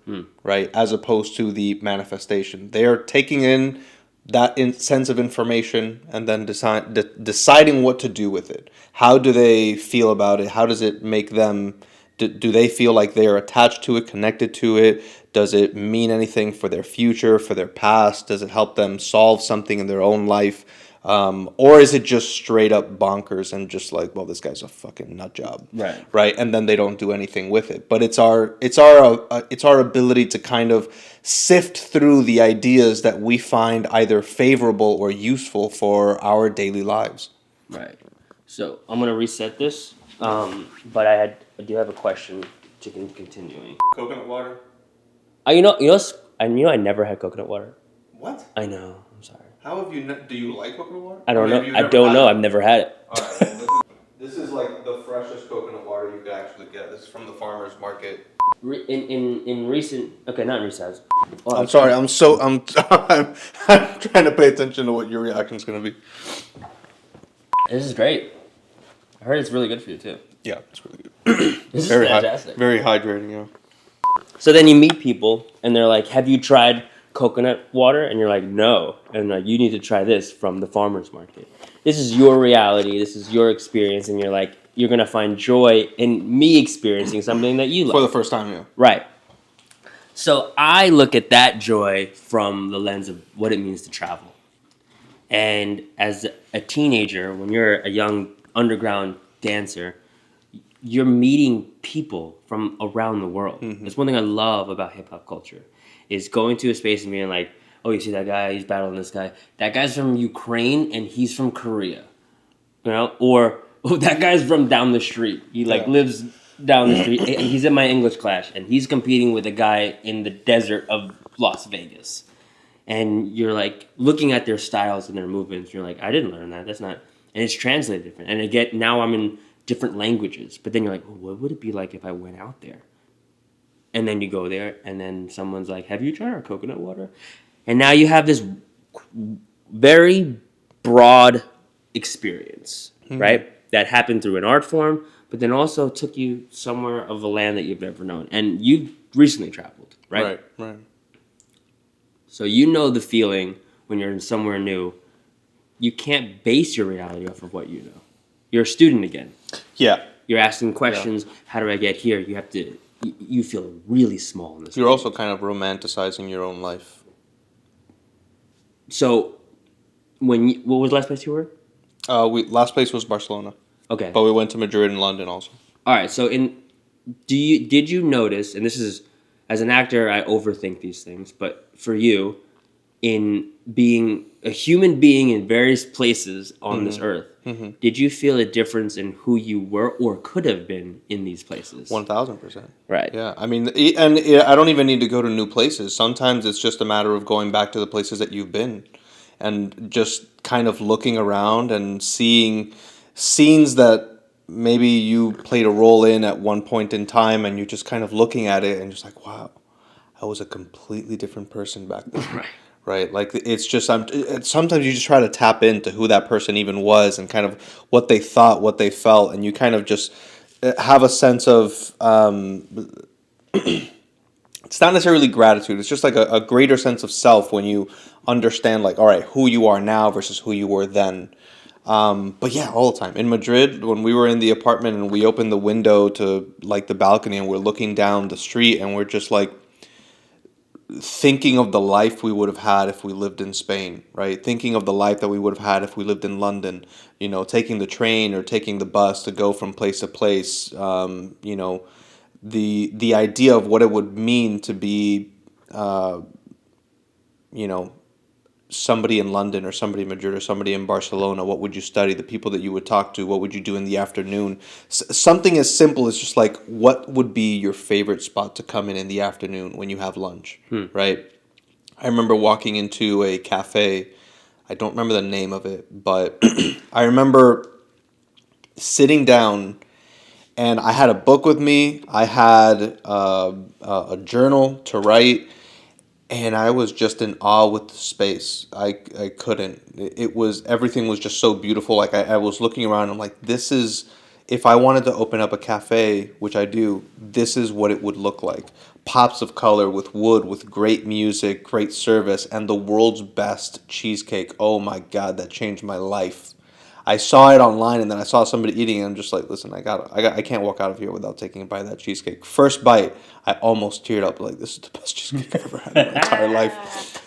right, as opposed to the manifestation. They're taking in that sense of information and then deciding what to do with it. How do they feel about it? How does it make them? Do they feel like they are attached to it, connected to it? Does it mean anything for their future, for their past? Does it help them solve something in their own life? Or is it just straight up bonkers and just like, well, this guy's a fucking nut job, right? And then they don't do anything with it. But it's our ability to kind of sift through the ideas that we find either favorable or useful for our daily lives. Right. So I'm gonna reset this, but I do have a question to continuing. Coconut water. I never had coconut water. What? I know. I'm sorry. How have you? Do you like coconut water? I don't know. I don't know. I've never had it. All right. This is like the freshest coconut water you could actually get. This is from the farmer's market. In recent, okay, not in recent. Oh, I'm sorry. I'm trying to pay attention to what your reaction is going to be. This is great. I heard it's really good for you too. Yeah, it's really good. This is fantastic. Very hydrating. Yeah. So then you meet people and they're like, "Have you tried coconut water?" And you're like, "No." And like, "You need to try this from the farmer's market. This is your reality. This is your experience." And you're like, you're gonna find joy in me experiencing something that you like for the first time. Yeah. Right. So I look at that joy from the lens of what it means to travel. And as a teenager, when you're a young underground dancer, you're meeting people from around the world. Mm-hmm. That's one thing I love about hip hop culture, is going to a space and being like, "Oh, you see that guy? He's battling this guy. That guy's from Ukraine and he's from Korea, Or oh, that guy's from down the street. He lives down the street. And he's in my English class and he's competing with a guy in the desert of Las Vegas." And you're like looking at their styles and their movements. You're like, I didn't learn that. That's not, and it's translated different. And again, now I'm in different languages. But then you're like, well, what would it be like if I went out there? And then you go there, and then someone's like, "Have you tried our coconut water?" And now you have this very broad experience, right? That happened through an art form, but then also took you somewhere of a land that you've never known. And you've recently traveled, right? Right. So you know the feeling when you're in somewhere new. You can't base your reality off of what you know. You're a student again. Yeah. You're asking questions. Yeah. How do I get here? You have to. You feel really small in this. You're also kind of romanticizing your own life. So, what was the last place you were? Last place was Barcelona. Okay. But we went to Madrid and London also. All right. So did you notice? And this is, as an actor, I overthink these things. But for you, in being a human being in various places on this earth, did you feel a difference in who you were or could have been in these places? 1,000%. Right. Yeah. I mean, and I don't even need to go to new places. Sometimes it's just a matter of going back to the places that you've been and just kind of looking around and seeing scenes that maybe you played a role in at one point in time, and you're just kind of looking at it and just like, wow, I was a completely different person back then. Right. Right, like it's just sometimes you just try to tap into who that person even was and kind of what they thought, what they felt, and you kind of just have a sense of it's not necessarily gratitude. It's just like a greater sense of self when you understand, like, all right, who you are now versus who you were then. But yeah, all the time in Madrid, when we were in the apartment and we opened the window to like the balcony and we're looking down the street and we're just like, thinking of the life we would have had if we lived in Spain, right? Thinking of the life that we would have had if we lived in London, taking the train or taking the bus to go from place to place, the idea of what it would mean to be, you know, somebody in London or somebody in Madrid or somebody in Barcelona. What would you study? The people that you would talk to. What would you do in the afternoon? Something as simple as just like, what would be your favorite spot to come in the afternoon when you have lunch, right? I remember walking into a cafe. I don't remember the name of it, but I remember sitting down and I had a book with me. I had a journal to write, and I was just in awe with the space. I couldn't. It was, everything was just so beautiful. Like I was looking around. I'm like, this is, if I wanted to open up a cafe, which I do, this is what it would look like. Pops of color with wood, with great music, great service, and the world's best cheesecake. Oh my God, that changed my life. I saw it online, and then I saw somebody eating it, and I'm just like, listen, I can't walk out of here without taking a bite of that cheesecake. First bite, I almost teared up, like, this is the best cheesecake I've ever had in my entire life.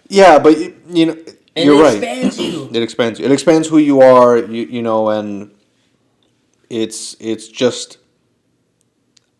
Yeah, but you're right. Expands you. It expands you. It expands who you are. And it's just,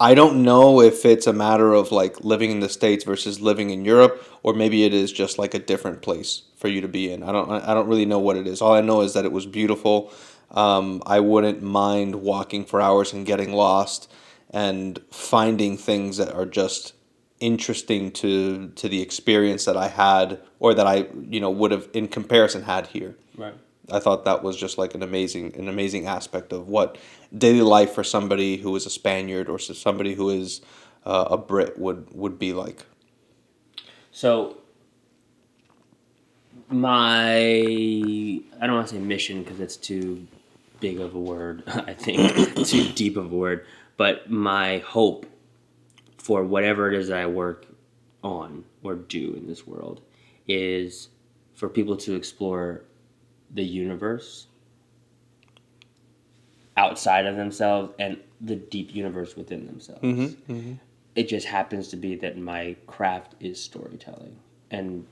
I don't know if it's a matter of like living in the States versus living in Europe, or maybe it is just like a different place for you to be in. I don't really know what it is. All I know is that it was beautiful. I wouldn't mind walking for hours and getting lost and finding things that are just interesting to the experience that I had, or that I would have in comparison had here. Right. I thought that was just like an amazing aspect of what daily life for somebody who is a Spaniard or somebody who is a Brit would be like. So I don't want to say mission because it's too big of a word, I think, too deep of a word, but my hope for whatever it is that I work on or do in this world is for people to explore the universe outside of themselves and the deep universe within themselves. Mm-hmm, mm-hmm. It just happens to be that my craft is storytelling, and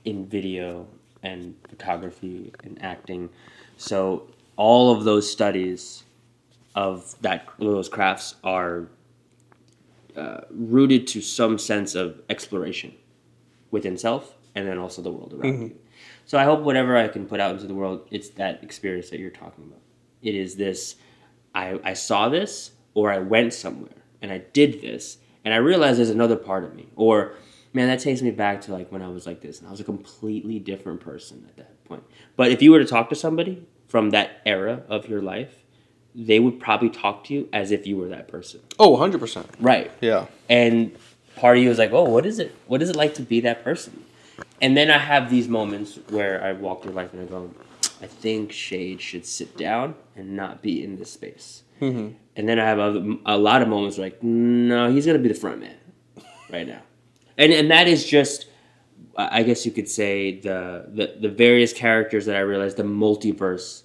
in video and photography and acting. So all of those studies of those crafts are rooted to some sense of exploration within self and then also the world around you. So I hope whatever I can put out into the world, it's that experience that you're talking about. It is this, I saw this, or I went somewhere and I did this, and I realized there's another part of me. Or, man, that takes me back to like when I was like this, and I was a completely different person at that point. But if you were to talk to somebody from that era of your life, they would probably talk to you as if you were that person. Oh, 100%. Right. Yeah. And part of you is like, oh, what is it? What is it like to be that person? And then I have these moments where I walk through life and I go, I think Shade should sit down and not be in this space. Mm-hmm. And then I have a lot of moments where like, no, he's going to be the front man right now. And that is just, I guess you could say, the various characters that I realized, the multiverse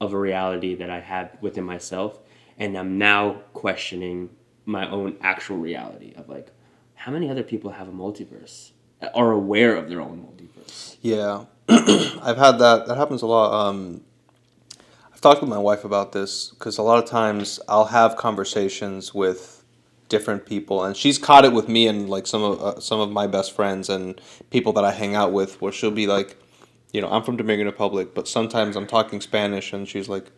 of a reality that I have within myself. And I'm now questioning my own actual reality of like, how many other people have a multiverse? Are aware of their own multiverse. Yeah. I've had that. That happens a lot. I've talked with my wife about this because a lot of times I'll have conversations with different people, and she's caught it with me and like some of my best friends and people that I hang out with, where she'll be like, I'm from Dominican Republic, but sometimes I'm talking Spanish, and she's like,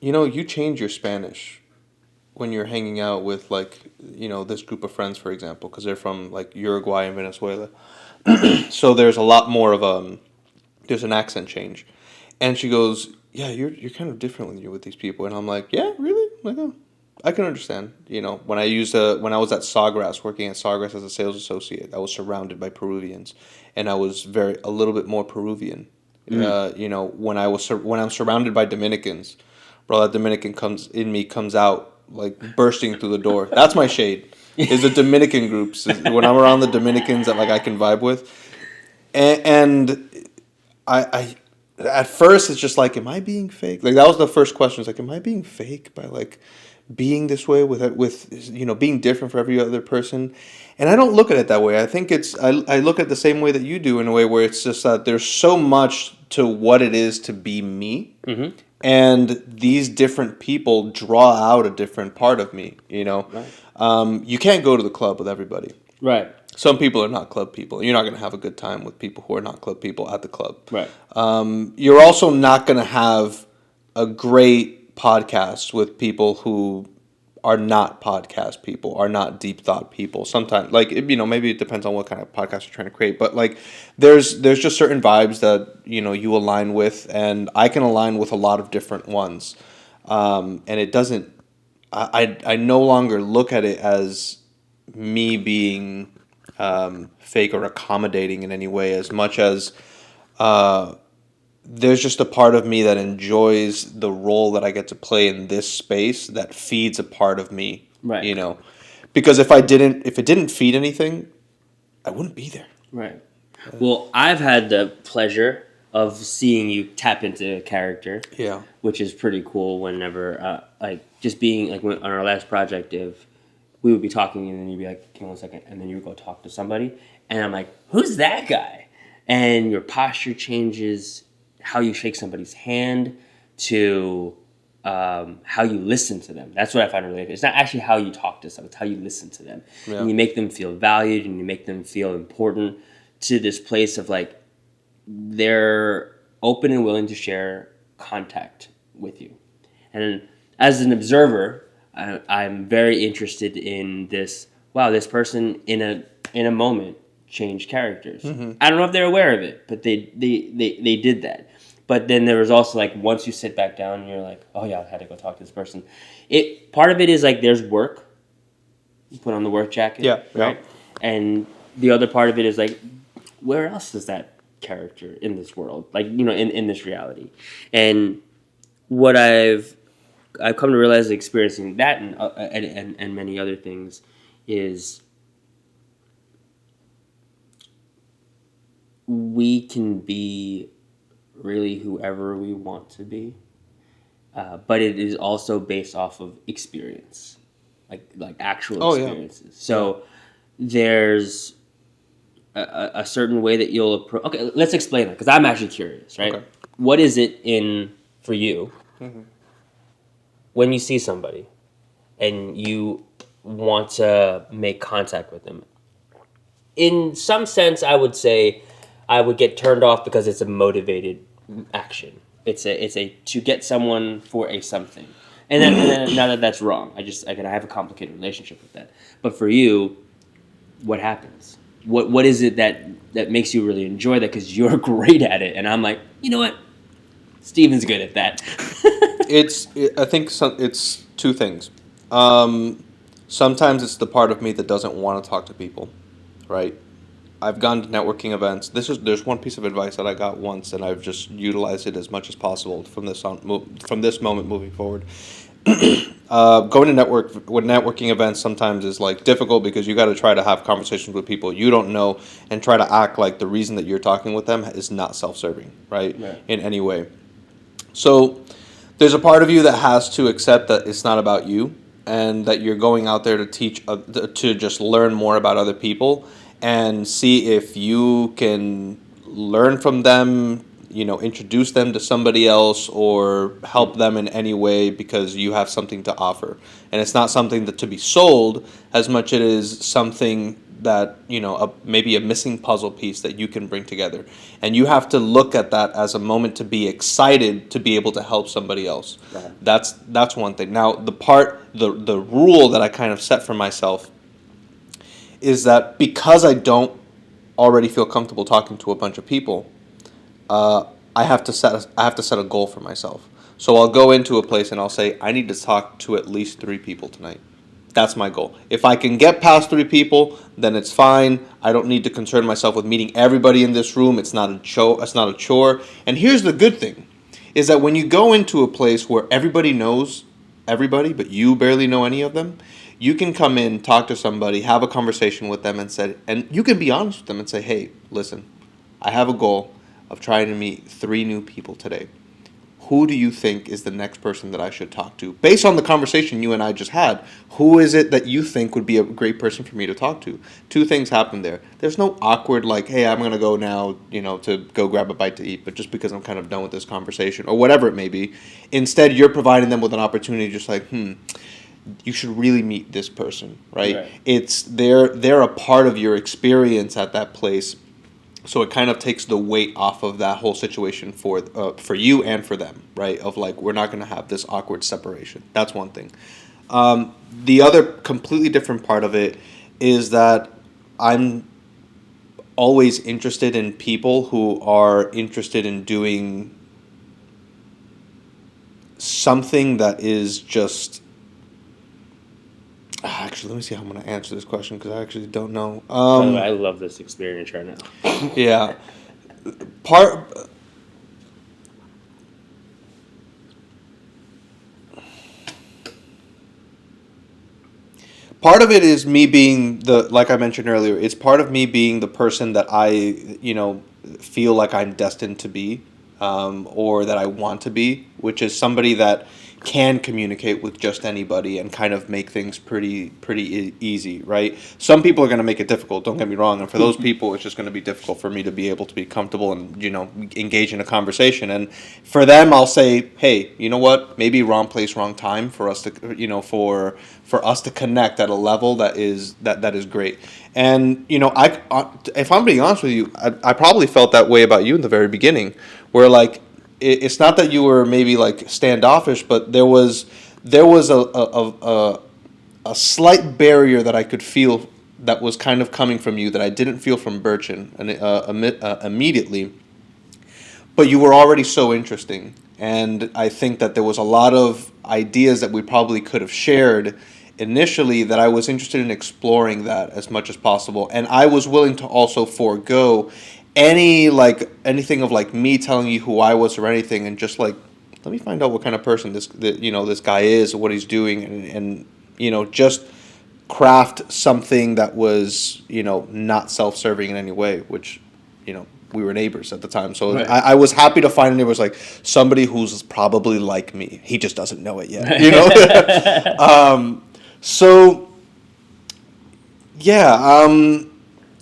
you change your Spanish when you're hanging out with like, this group of friends, for example, because they're from like Uruguay and Venezuela. So there's a lot more of there's an accent change. And she goes, yeah, you're kind of different when you're with these people. And I'm like, yeah, really? I'm like, oh, I can understand. When I was at Sawgrass, working at Sawgrass as a sales associate, I was surrounded by Peruvians, and I was a little bit more Peruvian. Mm-hmm. When I'm surrounded by Dominicans, bro, that Dominican comes out like bursting through the door. That's my shade. Is the Dominican groups. When I'm around the Dominicans that like I can vibe with, and I at first it's just like, am I being fake? Like that was the first question. It's like, am I being fake by like being this way with being different for every other person. And I don't look at it that way. I think I look at it the same way that you do, in a way where it's just that there's so much to what it is to be me. Mm-hmm. And these different people draw out a different part of me, Right. You can't go to the club with everybody. Right. Some people are not club people. You're not going to have a good time with people who are not club people at the club. Right. You're also not going to have a great podcast with people who are not podcast people, are not deep thought people. Sometimes, maybe it depends on what kind of podcast you're trying to create. But there's just certain vibes that you align with, and I can align with a lot of different ones. And it doesn't. I no longer look at it as me being fake or accommodating in any way, as much as there's just a part of me that enjoys the role that I get to play in this space that feeds a part of me. Right. Because if it didn't feed anything, I wouldn't be there. Right. Well, I've had the pleasure of seeing you tap into a character. Yeah. Which is pretty cool. Whenever, just being on our last project, if we would be talking and then you'd be like, "Give me 1 second," and then you would go talk to somebody, and I'm like, "Who's that guy?" And your posture changes, how you shake somebody's hand, to how you listen to them. That's what I find really. It's not actually how you talk to someone; it's how you listen to them, and you make them feel valued, and you make them feel important to this place of they're open and willing to share contact with you. And as an observer, I'm very interested in this. Wow, this person in a moment changed characters. Mm-hmm. I don't know if they're aware of it, but they did that. But then there was also once you sit back down and you're like, oh yeah, I had to go talk to this person. Part of it is there's work. You put on the work jacket. Yeah. Right. Yeah. And the other part of it is where else is that character in this world? In this reality. And what I've come to realize experiencing that and many other things is we can be really whoever we want to be, but it is also based off of experience, like actual experiences. Yeah. So there's a certain way that you'll approach. Okay, let's explain that because I'm actually curious, right? Okay. What is it for you when you see somebody and you want to make contact with them? In some sense, I would say I would get turned off because it's a motivated action. It's a to get someone for a something, and then now that's wrong. I have a complicated relationship with that. But for you, what happens? What is it that makes you really enjoy that? Because you're great at it, and I'm like, you know what? Steven's good at that. I think it's two things. Sometimes it's the part of me that doesn't want to talk to people, right? I've gone to networking events. There's one piece of advice that I got once, and I've just utilized it as much as possible from this moment moving forward. Going to networking events sometimes is difficult because you got to try to have conversations with people you don't know and try to act like the reason that you're talking with them is not self-serving, right? In any way. So there's a part of you that has to accept that it's not about you and that you're going out there to teach, to just learn more about other people and see if you can learn from them, introduce them to somebody else or help them in any way because you have something to offer. And it's not something that to be sold as much as it is something that, maybe a missing puzzle piece that you can bring together. And you have to look at that as a moment to be excited to be able to help somebody else. Right. That's one thing. Now, the rule that I kind of set for myself is that because I don't already feel comfortable talking to a bunch of people, I have to set a goal for myself. So I'll go into a place and I'll say, I need to talk to at least 3 people tonight. That's my goal. If I can get past 3 people, then it's fine. I don't need to concern myself with meeting everybody in this room. It's not a chore. And here's the good thing, is that when you go into a place where everybody knows everybody, but you barely know any of them, you can come in, talk to somebody, have a conversation with them, and you can be honest with them and say, hey, listen, I have a goal of trying to meet 3 new people today. who do you think is the next person that I should talk to? Based on the conversation you and I just had, who is it that you think would be a great person for me to talk to? Two things happen there. There's no awkward, like, hey, I'm going to go now, to go grab a bite to eat, but just because I'm kind of done with this conversation or whatever it may be. Instead, you're providing them with an opportunity just like, you should really meet this person, right? It's they're a part of your experience at that place. So it kind of takes the weight off of that whole situation for you and for them, right? Of like, we're not going to have this awkward separation. That's one thing. The other completely different part of it is that I'm always interested in people who are interested in doing something that is just... Actually, let me see how I'm going to answer this question because I actually don't know. By the way, I love this experience right now. Yeah. Part of it is me being like I mentioned earlier, it's part of me being the person that I, feel like I'm destined to be, or that I want to be, which is somebody that can communicate with just anybody and kind of make things pretty easy, right? Some people are going to make it difficult, don't get me wrong, and for those people it's just going to be difficult for me to be able to be comfortable and engage in a conversation. And for them, I'll say, hey, you know what, maybe wrong place, wrong time for us to for us to connect at a level that is great. And if I'm being honest with you, I probably felt that way about you in the very beginning, where like it's not that you were maybe like standoffish, but there was a slight barrier that I could feel that was kind of coming from you that I didn't feel from Birchin immediately. But you were already so interesting, and I think that there was a lot of ideas that we probably could have shared initially that I was interested in exploring that as much as possible, and I was willing to also forego anything of like me telling you who I was or anything, and just like, let me find out what kind of person this guy is, or what he's doing, and just craft something that was not self-serving in any way, which we were neighbors at the time, so right. I was happy to find it was like somebody who's probably like me. He just doesn't know it yet, so yeah.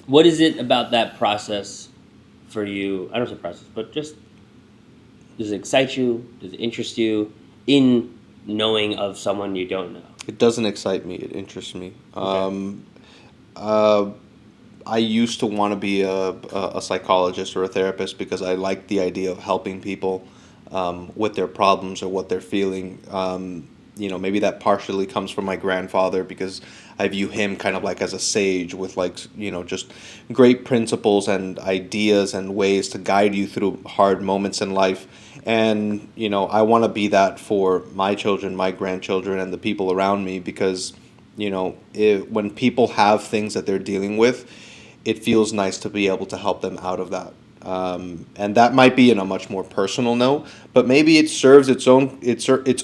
What is it about that process for you? I don't say process, but just, does it excite you? Does it interest you in knowing of someone you don't know? It doesn't excite me. It interests me. Okay. I used to want to be a psychologist or a therapist because I like the idea of helping people with their problems or what they're feeling. Maybe that partially comes from my grandfather, because I view him kind of like as a sage with like, just great principles and ideas and ways to guide you through hard moments in life. And, I want to be that for my children, my grandchildren, and the people around me, because, when people have things that they're dealing with, it feels nice to be able to help them out of that. And that might be in a much more personal note, but maybe it serves its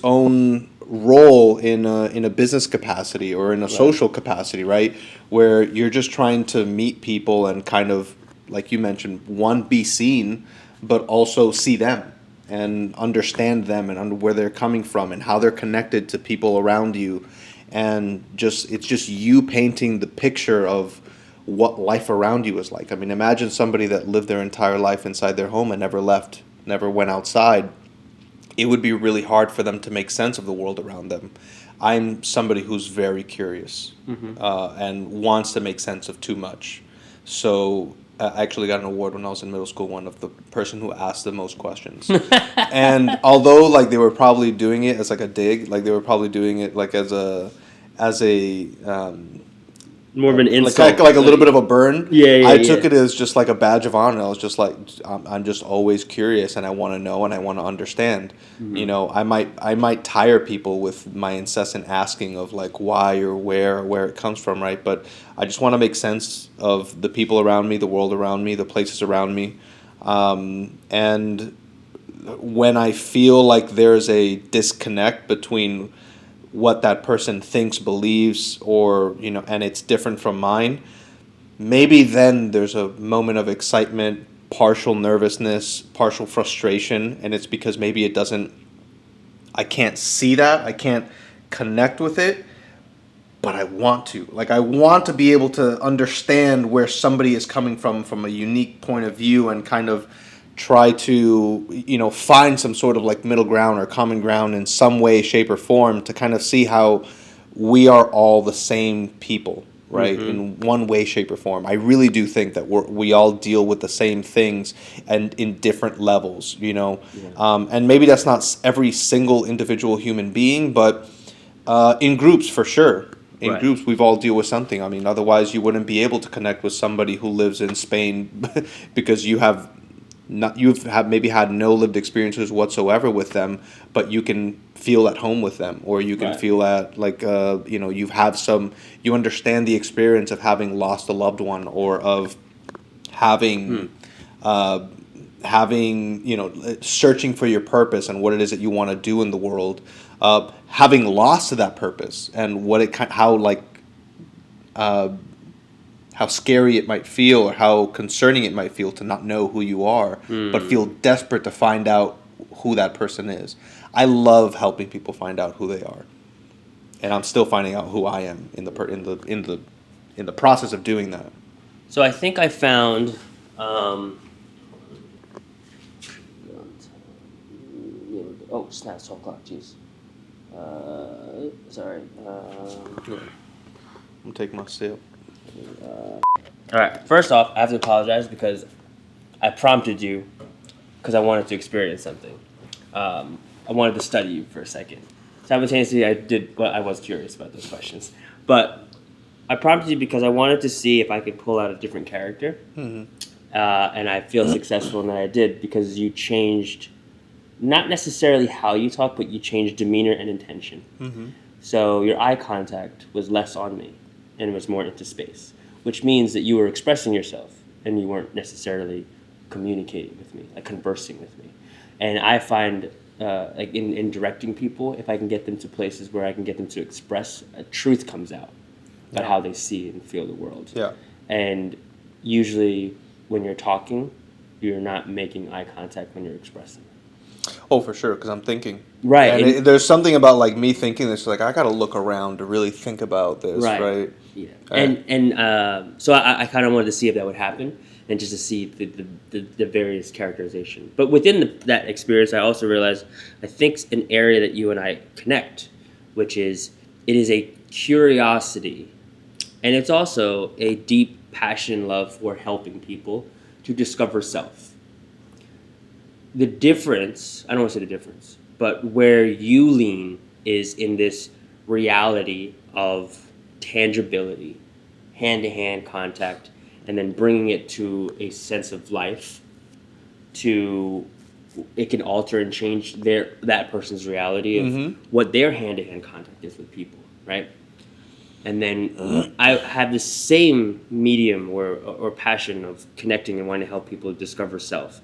own role in a business capacity or in a social capacity, right? Where you're just trying to meet people and kind of, like you mentioned, one, be seen, but also see them and understand them and where they're coming from and how they're connected to people around you. And it's just you painting the picture of what life around you is like. I mean, imagine somebody that lived their entire life inside their home and never left, never went outside. It would be really hard for them to make sense of the world around them. I'm somebody who's very curious, and wants to make sense of too much. So I actually got an award when I was in middle school, one of the person who asked the most questions. And although like they were probably doing it as like a dig, like they were probably doing it like as a more of an insult, like a little bit of a burn. Yeah. I took it as just like a badge of honor. I was just like, I'm just always curious, and I want to know and I want to understand. Mm-hmm. I might tire people with my incessant asking of like why or where it comes from, right? But I just want to make sense of the people around me, the world around me, the places around me, and when I feel like there's a disconnect between what that person thinks, believes, or and it's different from mine, maybe then there's a moment of excitement, partial nervousness, partial frustration, and it's because maybe I can't see that, I can't connect with it, but I want to. Like, I want to be able to understand where somebody is coming from a unique point of view, and kind of try to, find some sort of like middle ground or common ground in some way, shape, or form, to kind of see how we are all the same people, right? In one way, shape, or form. I really do think that we all deal with the same things, and in different levels, and maybe that's not every single individual human being, but in groups, for sure. In Right. groups, we've all deal with something. I mean, otherwise you wouldn't be able to connect with somebody who lives in Spain because you've maybe had no lived experiences whatsoever with them, but you can feel at home with them, or you can Right. feel at like you understand the experience of having lost a loved one, or of having searching for your purpose and what it is that you want to do in the world, having lost to that purpose, and how scary it might feel, or how concerning it might feel to not know who you are, but feel desperate to find out who that person is. I love helping people find out who they are, and I'm still finding out who I am in the process of doing that. So I think I found. Oh snap! It's 12 o'clock. Jeez. Sorry. I'm taking my sip. All right. First off, I have to apologize because I prompted you because I wanted to experience something. I wanted to study you for a second. Simultaneously, I was curious about those questions, but I prompted you because I wanted to see if I could pull out a different character, and I feel successful in that I did, because you changed, not necessarily how you talk, but you changed demeanor and intention. So your eye contact was less on me, and it was more into space, which means that you were expressing yourself, and you weren't necessarily communicating with me, like conversing with me. And I find, like in directing people, if I can get them to places where I can get them to express, a truth comes out about how they see and feel the world. Yeah. And usually when you're talking, you're not making eye contact when you're expressing. Oh, for sure, because I'm thinking. Right. And there's something about like me thinking this, like I got to look around to really think about this, right? Yeah. Right. And so I kind of wanted to see if that would happen, and just to see the various characterization. But within that experience, I also realized, I think an area that you and I connect, which is, it is a curiosity, and it's also a deep passion and love for helping people to discover self. The difference, I don't want to say the difference, but where you lean is in this reality of tangibility, hand-to-hand contact, and then bringing it to a sense of life. It can alter and change that person's reality of what their hand-to-hand contact is with people, right? And then I have the same medium or passion of connecting and wanting to help people discover self.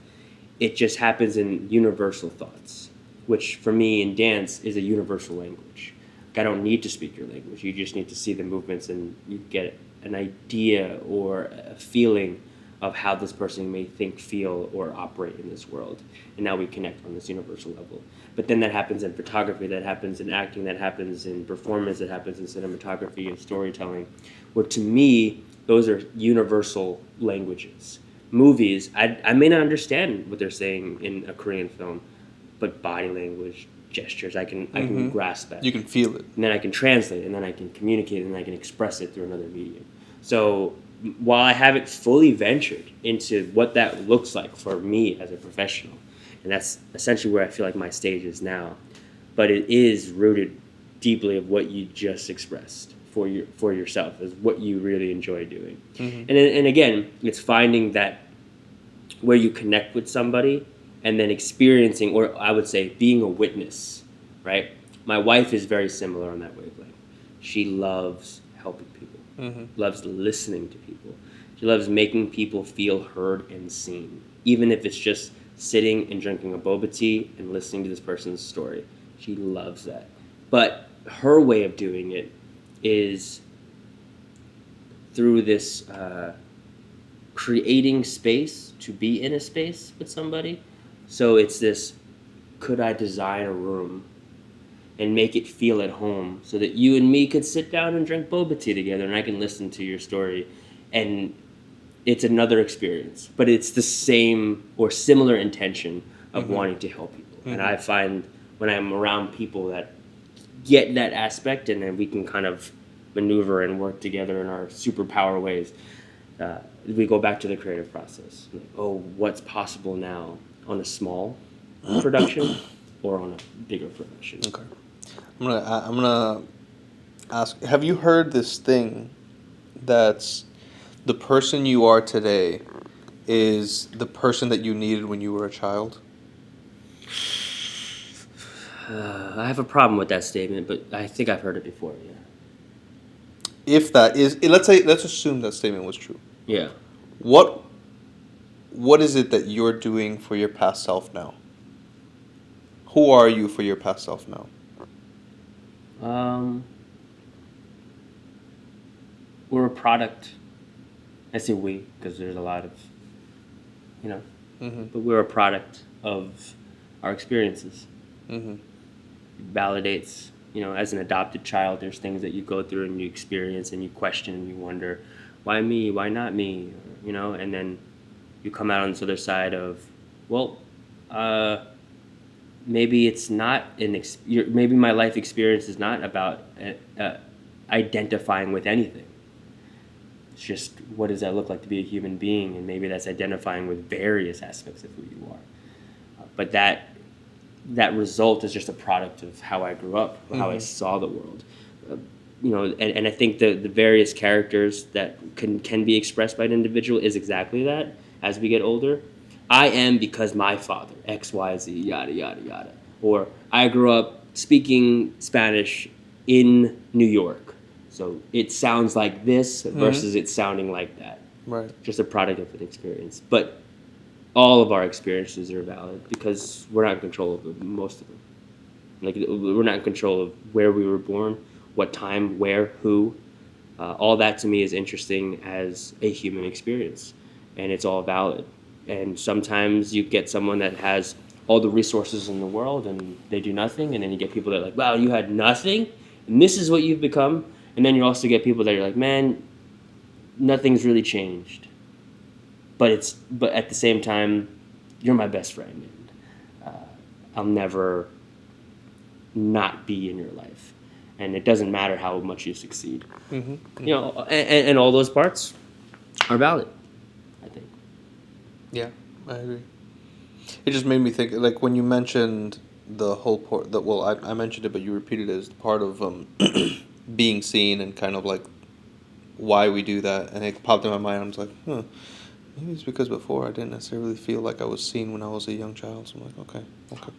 It just happens in universal thoughts, which for me in dance is a universal language. Like, I don't need to speak your language. You just need to see the movements, and you get an idea or a feeling of how this person may think, feel, or operate in this world. And now we connect on this universal level. But then that happens in photography, that happens in acting, that happens in performance, that happens in cinematography and storytelling, where to me, those are universal languages. Movies, I may not understand what they're saying in a Korean film, but body language, gestures, I can grasp that. You can feel it. And then I can translate, and then I can communicate, and then I can express it through another medium. So while I haven't fully ventured into what that looks like for me as a professional, and that's essentially where I feel like my stage is now, but it is rooted deeply of what you just expressed for yourself, is what you really enjoy doing. And again, it's finding that where you connect with somebody, and then experiencing, or I would say being a witness, right? My wife is very similar on that wavelength. She loves helping people, loves listening to people. She loves making people feel heard and seen, even if it's just sitting and drinking a boba tea and listening to this person's story. She loves that. But her way of doing it is through this creating space to be in a space with somebody. So it's this, could I design a room and make it feel at home so that you and me could sit down and drink boba tea together and I can listen to your story, and it's another experience, but it's the same or similar intention of wanting to help people. And I find when I'm around people that get that aspect, and then we can kind of maneuver and work together in our superpower ways, we go back to the creative process. Like, oh, what's possible now on a small production or on a bigger production? Okay. I'm gonna ask. Have you heard this thing that's the person you are today is the person that you needed when you were a child? I have a problem with that statement, but I think I've heard it before. Yeah. If that is, let's assume that statement was true. Yeah. What is it that you're doing for your past self now? Who are you for your past self now? We're a product. I say we because there's a lot of, but we're a product of our experiences. It validates, as an adopted child, there's things that you go through and you experience and you question and you wonder, why me? Why not me? And then you come out on this other side of, well, maybe it's not maybe my life experience is not about identifying with anything. It's just, what does that look like to be a human being? And maybe that's identifying with various aspects of who you are. But that result is just a product of how I grew up, how I saw the world. And I think the various characters that can be expressed by an individual is exactly that as we get older. I am because my father, X, Y, Z, yada, yada, yada. Or I grew up speaking Spanish in New York. So it sounds like this versus it sounding like that. Right. Just a product of an experience. But all of our experiences are valid because we're not in control of them, most of them. Like, we're not in control of where we were born, what time, where, who. All that to me is interesting as a human experience, and it's all valid. And sometimes you get someone that has all the resources in the world and they do nothing, and then you get people that are like, wow, you had nothing, and this is what you've become. And then you also get people that are like, man, nothing's really changed. But at the same time, you're my best friend. And, I'll never not be in your life. And it doesn't matter how much you succeed. And all those parts are valid, I think. Yeah, I agree. It just made me think, like, when you mentioned the whole part, I mentioned it, but you repeated it as part of being seen and kind of like why we do that. And it popped in my mind. I was like, maybe it's because before I didn't necessarily feel like I was seen when I was a young child. So I'm like, okay.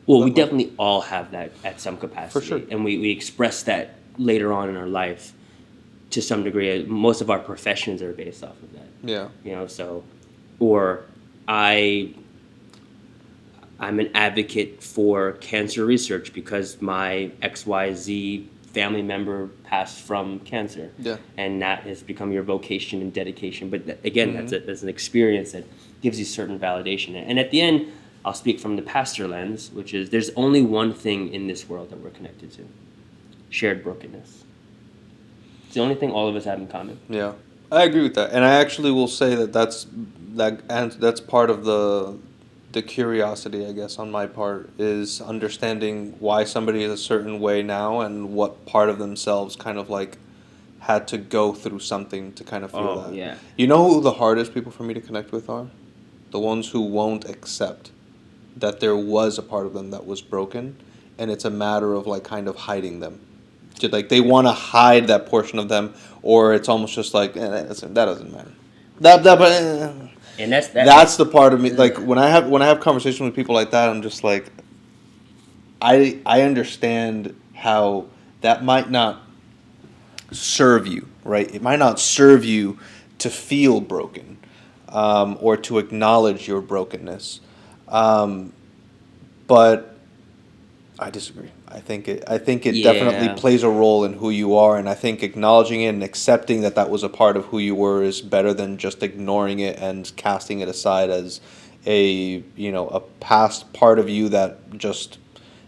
Well, we definitely all have that at some capacity. For sure. And we express that later on in our life to some degree. Most of our professions are based off of that. Yeah. Or I'm an advocate for cancer research because my XYZ family member passed from cancer. Yeah. And that has become your vocation and dedication. But again, that's an experience that gives you certain validation. And at the end, I'll speak from the pastor lens, which is there's only one thing in this world that we're connected to: shared brokenness. It's the only thing all of us have in common. Yeah, I agree with that. And I actually will say that's part of the curiosity, I guess, on my part, is understanding why somebody is a certain way now and what part of themselves kind of like had to go through something to kind of feel that. Yeah. You know who the hardest people for me to connect with are? The ones who won't accept that there was a part of them that was broken, and it's a matter of like kind of hiding them. Just like they want to hide that portion of them, or it's almost just like, that doesn't matter. And that's the part of me, like when I have conversations with people like that, I'm just like, I understand how that might not serve you, right? It might not serve you to feel broken, or to acknowledge your brokenness, but I disagree. I think it Yeah. definitely plays a role in who you are, and I think acknowledging it and accepting that that was a part of who you were is better than just ignoring it and casting it aside as a past part of you that just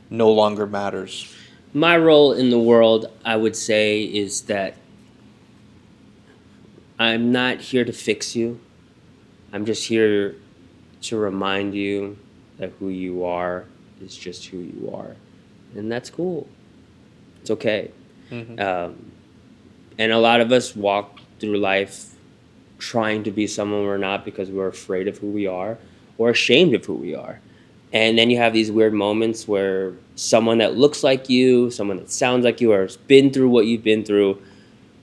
no longer matters. My role in the world, I would say, is that I'm not here to fix you. I'm just here to remind you that who you are is just who you are. And that's cool. It's okay. And a lot of us walk through life trying to be someone we're not because we're afraid of who we are or ashamed of who we are. And then you have these weird moments where someone that looks like you, someone that sounds like you, or has been through what you've been through,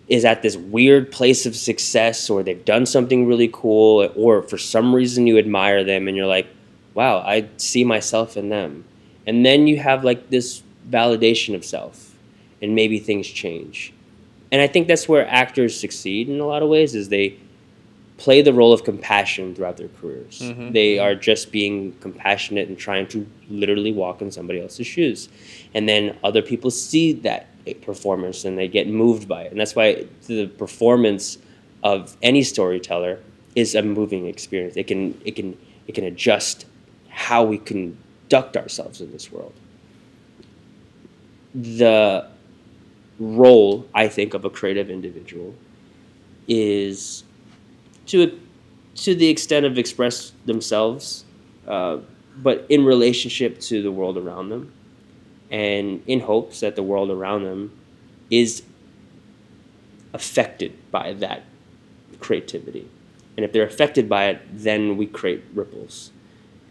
is at this weird place of success, or they've done something really cool, or for some reason you admire them and you're like, wow, I see myself in them. And then you have like this validation of self, and maybe things change. And I think that's where actors succeed in a lot of ways, is they play the role of compassion throughout their careers. They are just being compassionate and trying to literally walk in somebody else's shoes. And then other people see that performance and they get moved by it. And that's why the performance of any storyteller is a moving experience. It can adjust how we conduct ourselves in this world. The role, I think, of a creative individual is to the extent of express themselves, but in relationship to the world around them, and in hopes that the world around them is affected by that creativity. And if they're affected by it, then we create ripples.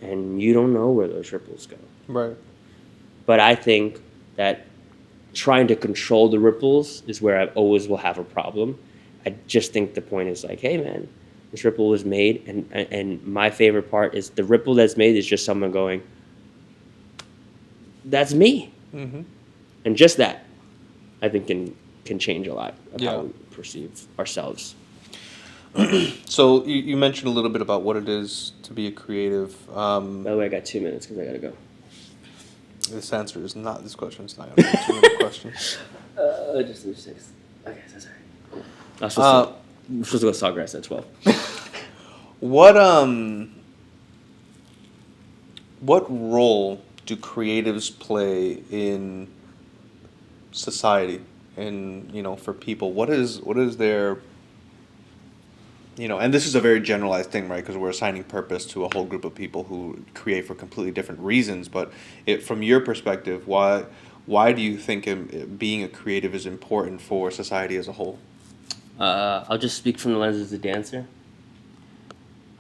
And you don't know where those ripples go. Right. But I think that trying to control the ripples is where I always will have a problem. I just think the point is like, hey man, this ripple was made, and my favorite part is the ripple that's made is just someone going, that's me. And just that, I think, can change a lot of how we perceive ourselves. So you mentioned a little bit about what it is to be a creative. By the way, I got 2 minutes because I got to go. This answer is not, this question is not a 2-minute question. Just leave 6. Okay, that's all right. We're supposed to go Sawgrass at 12. What role do creatives play in society and, for people? What is their, and this is a very generalized thing, right? Because we're assigning purpose to a whole group of people who create for completely different reasons. But from your perspective, why do you think being a creative is important for society as a whole? I'll just speak from the lens as a dancer.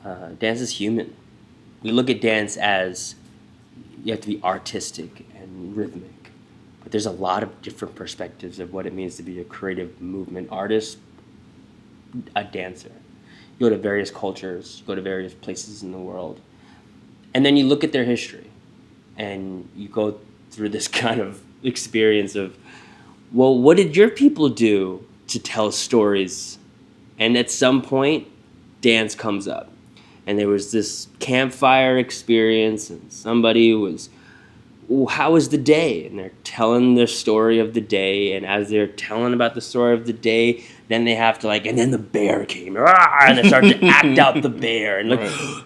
Dance is human. We look at dance as you have to be artistic and rhythmic. But there's a lot of different perspectives of what it means to be a creative movement artist, a dancer. You go to various cultures, you go to various places in the world, and then you look at their history, and you go through this kind of experience of, well, what did your people do to tell stories? And at some point, dance comes up. And there was this campfire experience, and somebody was, how was the day? And they're telling their story of the day, and as they're telling about the story of the day, then they have to and then the bear came, and they start to act out the bear, and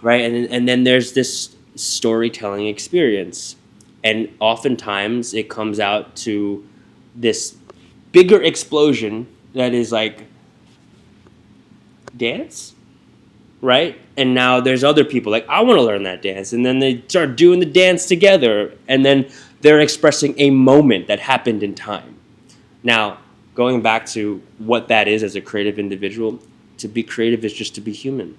right? And then there's this storytelling experience, and oftentimes it comes out to this bigger explosion that is like, dance? Right? And now there's other people like, I want to learn that dance. And then they start doing the dance together. And then they're expressing a moment that happened in time. Now, going back to what that is as a creative individual, to be creative is just to be human.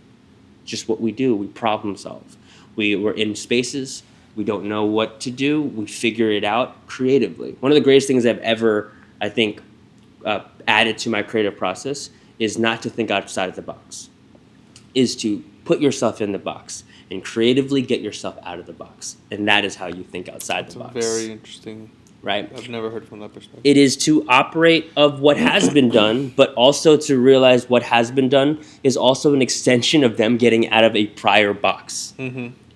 Just what we do. We problem solve. We're in spaces. We don't know what to do. We figure it out creatively. One of the greatest things I've ever, I think, added to my creative process is not to think outside of the box. Is to put yourself in the box and creatively get yourself out of the box. And that is how you think outside the box. Very interesting. Right? I've never heard from that perspective. It is to operate of what has been done, but also to realize what has been done is also an extension of them getting out of a prior box.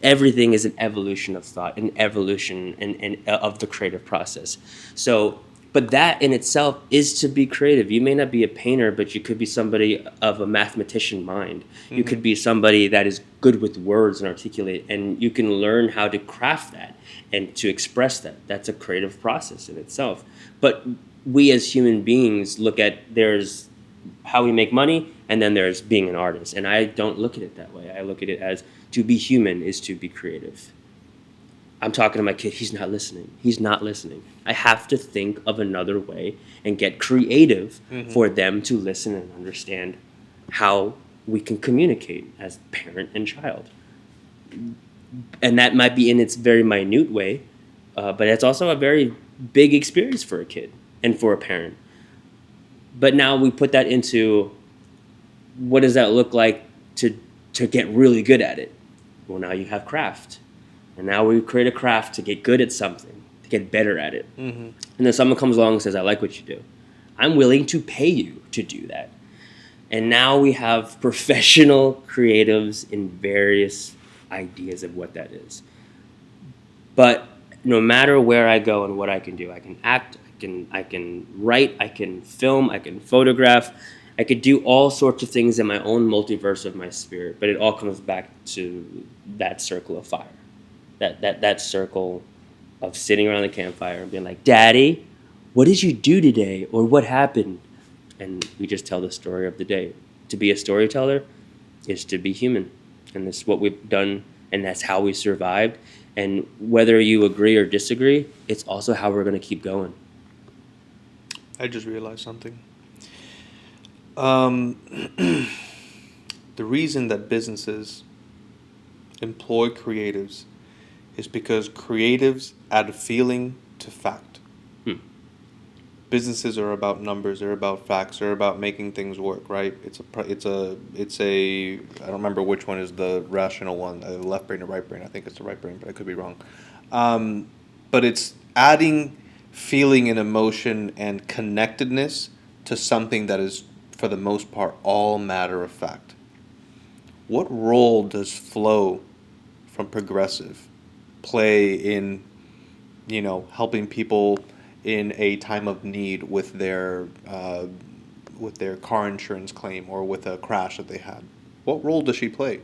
everything is an evolution of thought, an evolution and of the creative process. So, but that in itself is to be creative. You may not be a painter, but you could be somebody of a mathematician mind. You could be somebody that is good with words and articulate, and you can learn how to craft that and to express that. That's a creative process in itself. But we as human beings look at, there's how we make money, and then there's being an artist. And I don't look at it that way. I look at it as, to be human is to be creative. I'm talking to my kid, he's not listening. He's not listening. I have to think of another way and get creative for them to listen and understand how we can communicate as parent and child. And that might be in its very minute way, but it's also a very big experience for a kid and for a parent. But now we put that into, what does that look like to get really good at it? Well, now you have craft. And now we create a craft to get good at something, to get better at it. And then someone comes along and says, I like what you do. I'm willing to pay you to do that. And now we have professional creatives in various ideas of what that is. But no matter where I go and what I can do, I can act, I can write, I can film, I can photograph. I could do all sorts of things in my own multiverse of my spirit, but it all comes back to that circle of fire. That circle of sitting around the campfire and being like, Daddy, what did you do today? Or what happened? And we just tell the story of the day. To be a storyteller is to be human. And that's what we've done, and that's how we survived. And whether you agree or disagree, it's also how we're going to keep going. I just realized something. The reason that businesses employ creatives is because creatives add feeling to fact. Businesses are about numbers, they're about facts, they're about making things work, right? It's a I don't remember which one is the rational one, the left brain or right brain. I think it's the right brain, but I could be wrong. But it's adding feeling and emotion and connectedness to something that is, for the most part, all matter of fact. What role does flow from Progressive play in, helping people in a time of need with their car insurance claim or with a crash that they had? What role does she play?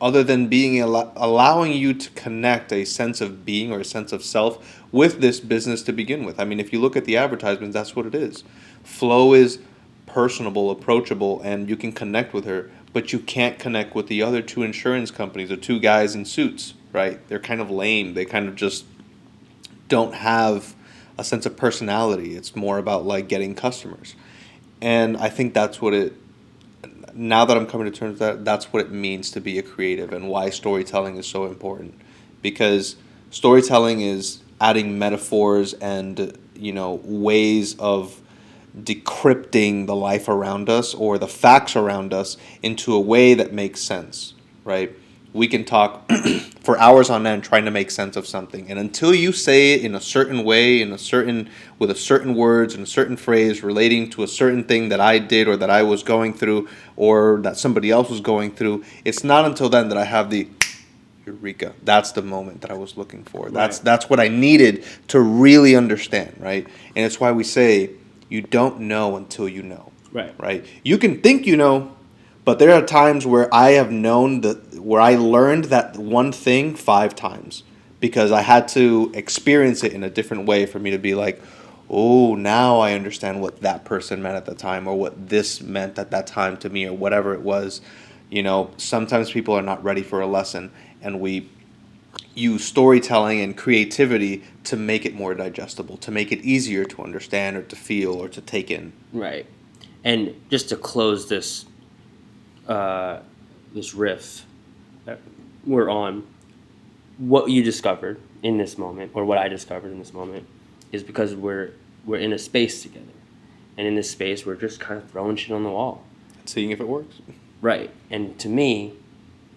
Other than being allowing you to connect a sense of being or a sense of self with this business to begin with. I mean, if you look at the advertisements, that's what it is. Flo is personable, approachable, and you can connect with her, but you can't connect with the other two insurance companies, the two guys in suits, right? They're kind of lame. They kind of just don't have a sense of personality. It's more about like getting customers. And I think that's what now that I'm coming to terms with that, that's what it means to be a creative and why storytelling is so important. Because storytelling is adding metaphors and, ways of decrypting the life around us or the facts around us into a way that makes sense, right? We can talk for hours on end trying to make sense of something, and until you say it in a certain way, with a certain words and a certain phrase relating to a certain thing that I did or that I was going through or that somebody else was going through, it's not until then that I have the eureka. That's the moment that I was looking for. Right. That's what I needed to really understand, right? And it's why we say you don't know until you know. Right? You can think you know, but there are times where I have known where I learned that one thing 5 times because I had to experience it in a different way for me to be like, oh, now I understand what that person meant at the time or what this meant at that time to me or whatever it was. Sometimes people are not ready for a lesson, and we use storytelling and creativity to make it more digestible, to make it easier to understand or to feel or to take in. Right. And just to close this riff that we're on, what you discovered in this moment, or what I discovered in this moment, is because we're in a space together. And in this space, we're just kind of throwing shit on the wall. Seeing if it works. Right. And to me,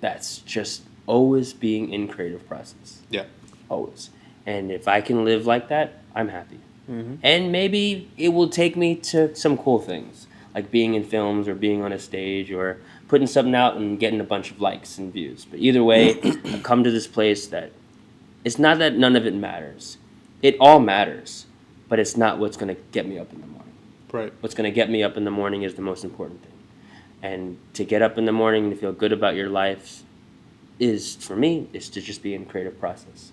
that's just always being in creative process. Yeah. Always. And if I can live like that, I'm happy. Mm-hmm. And maybe it will take me to some cool things, like being in films or being on a stage or putting something out and getting a bunch of likes and views. But either way, I've come to this place that it's not that none of it matters. It all matters, but it's not what's going to get me up in the morning. Right. What's going to get me up in the morning is the most important thing. And to get up in the morning and feel good about your life is, for me, is to just be in creative process.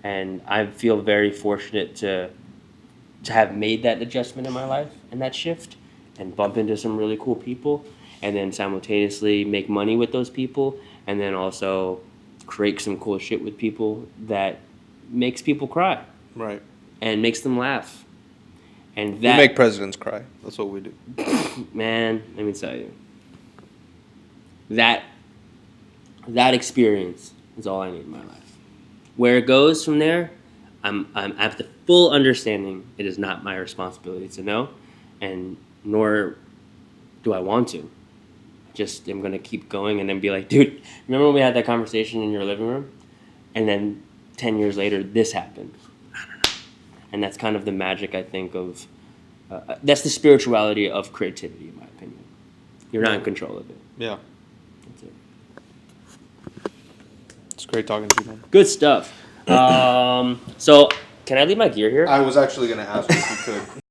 And I feel very fortunate to have made that adjustment in my life and that shift and bump into some really cool people and then simultaneously make money with those people and then also create some cool shit with people that makes people cry. Right. And makes them laugh. And We that make presidents cry. That's what we do. man, let me tell you. That experience is all I need in my life. Where it goes from there, I have the full understanding it is not my responsibility to know, and nor do I want to. Just am gonna keep going and then be like, dude, remember when we had that conversation in your living room? And then 10 years later, this happened. I don't know. And that's kind of the magic, I think, of that's the spirituality of creativity, in my opinion. You're not in control of it. Yeah. That's it. It's great talking to you, man. Good stuff. So, can I leave my gear here? I was actually going to ask you if you could.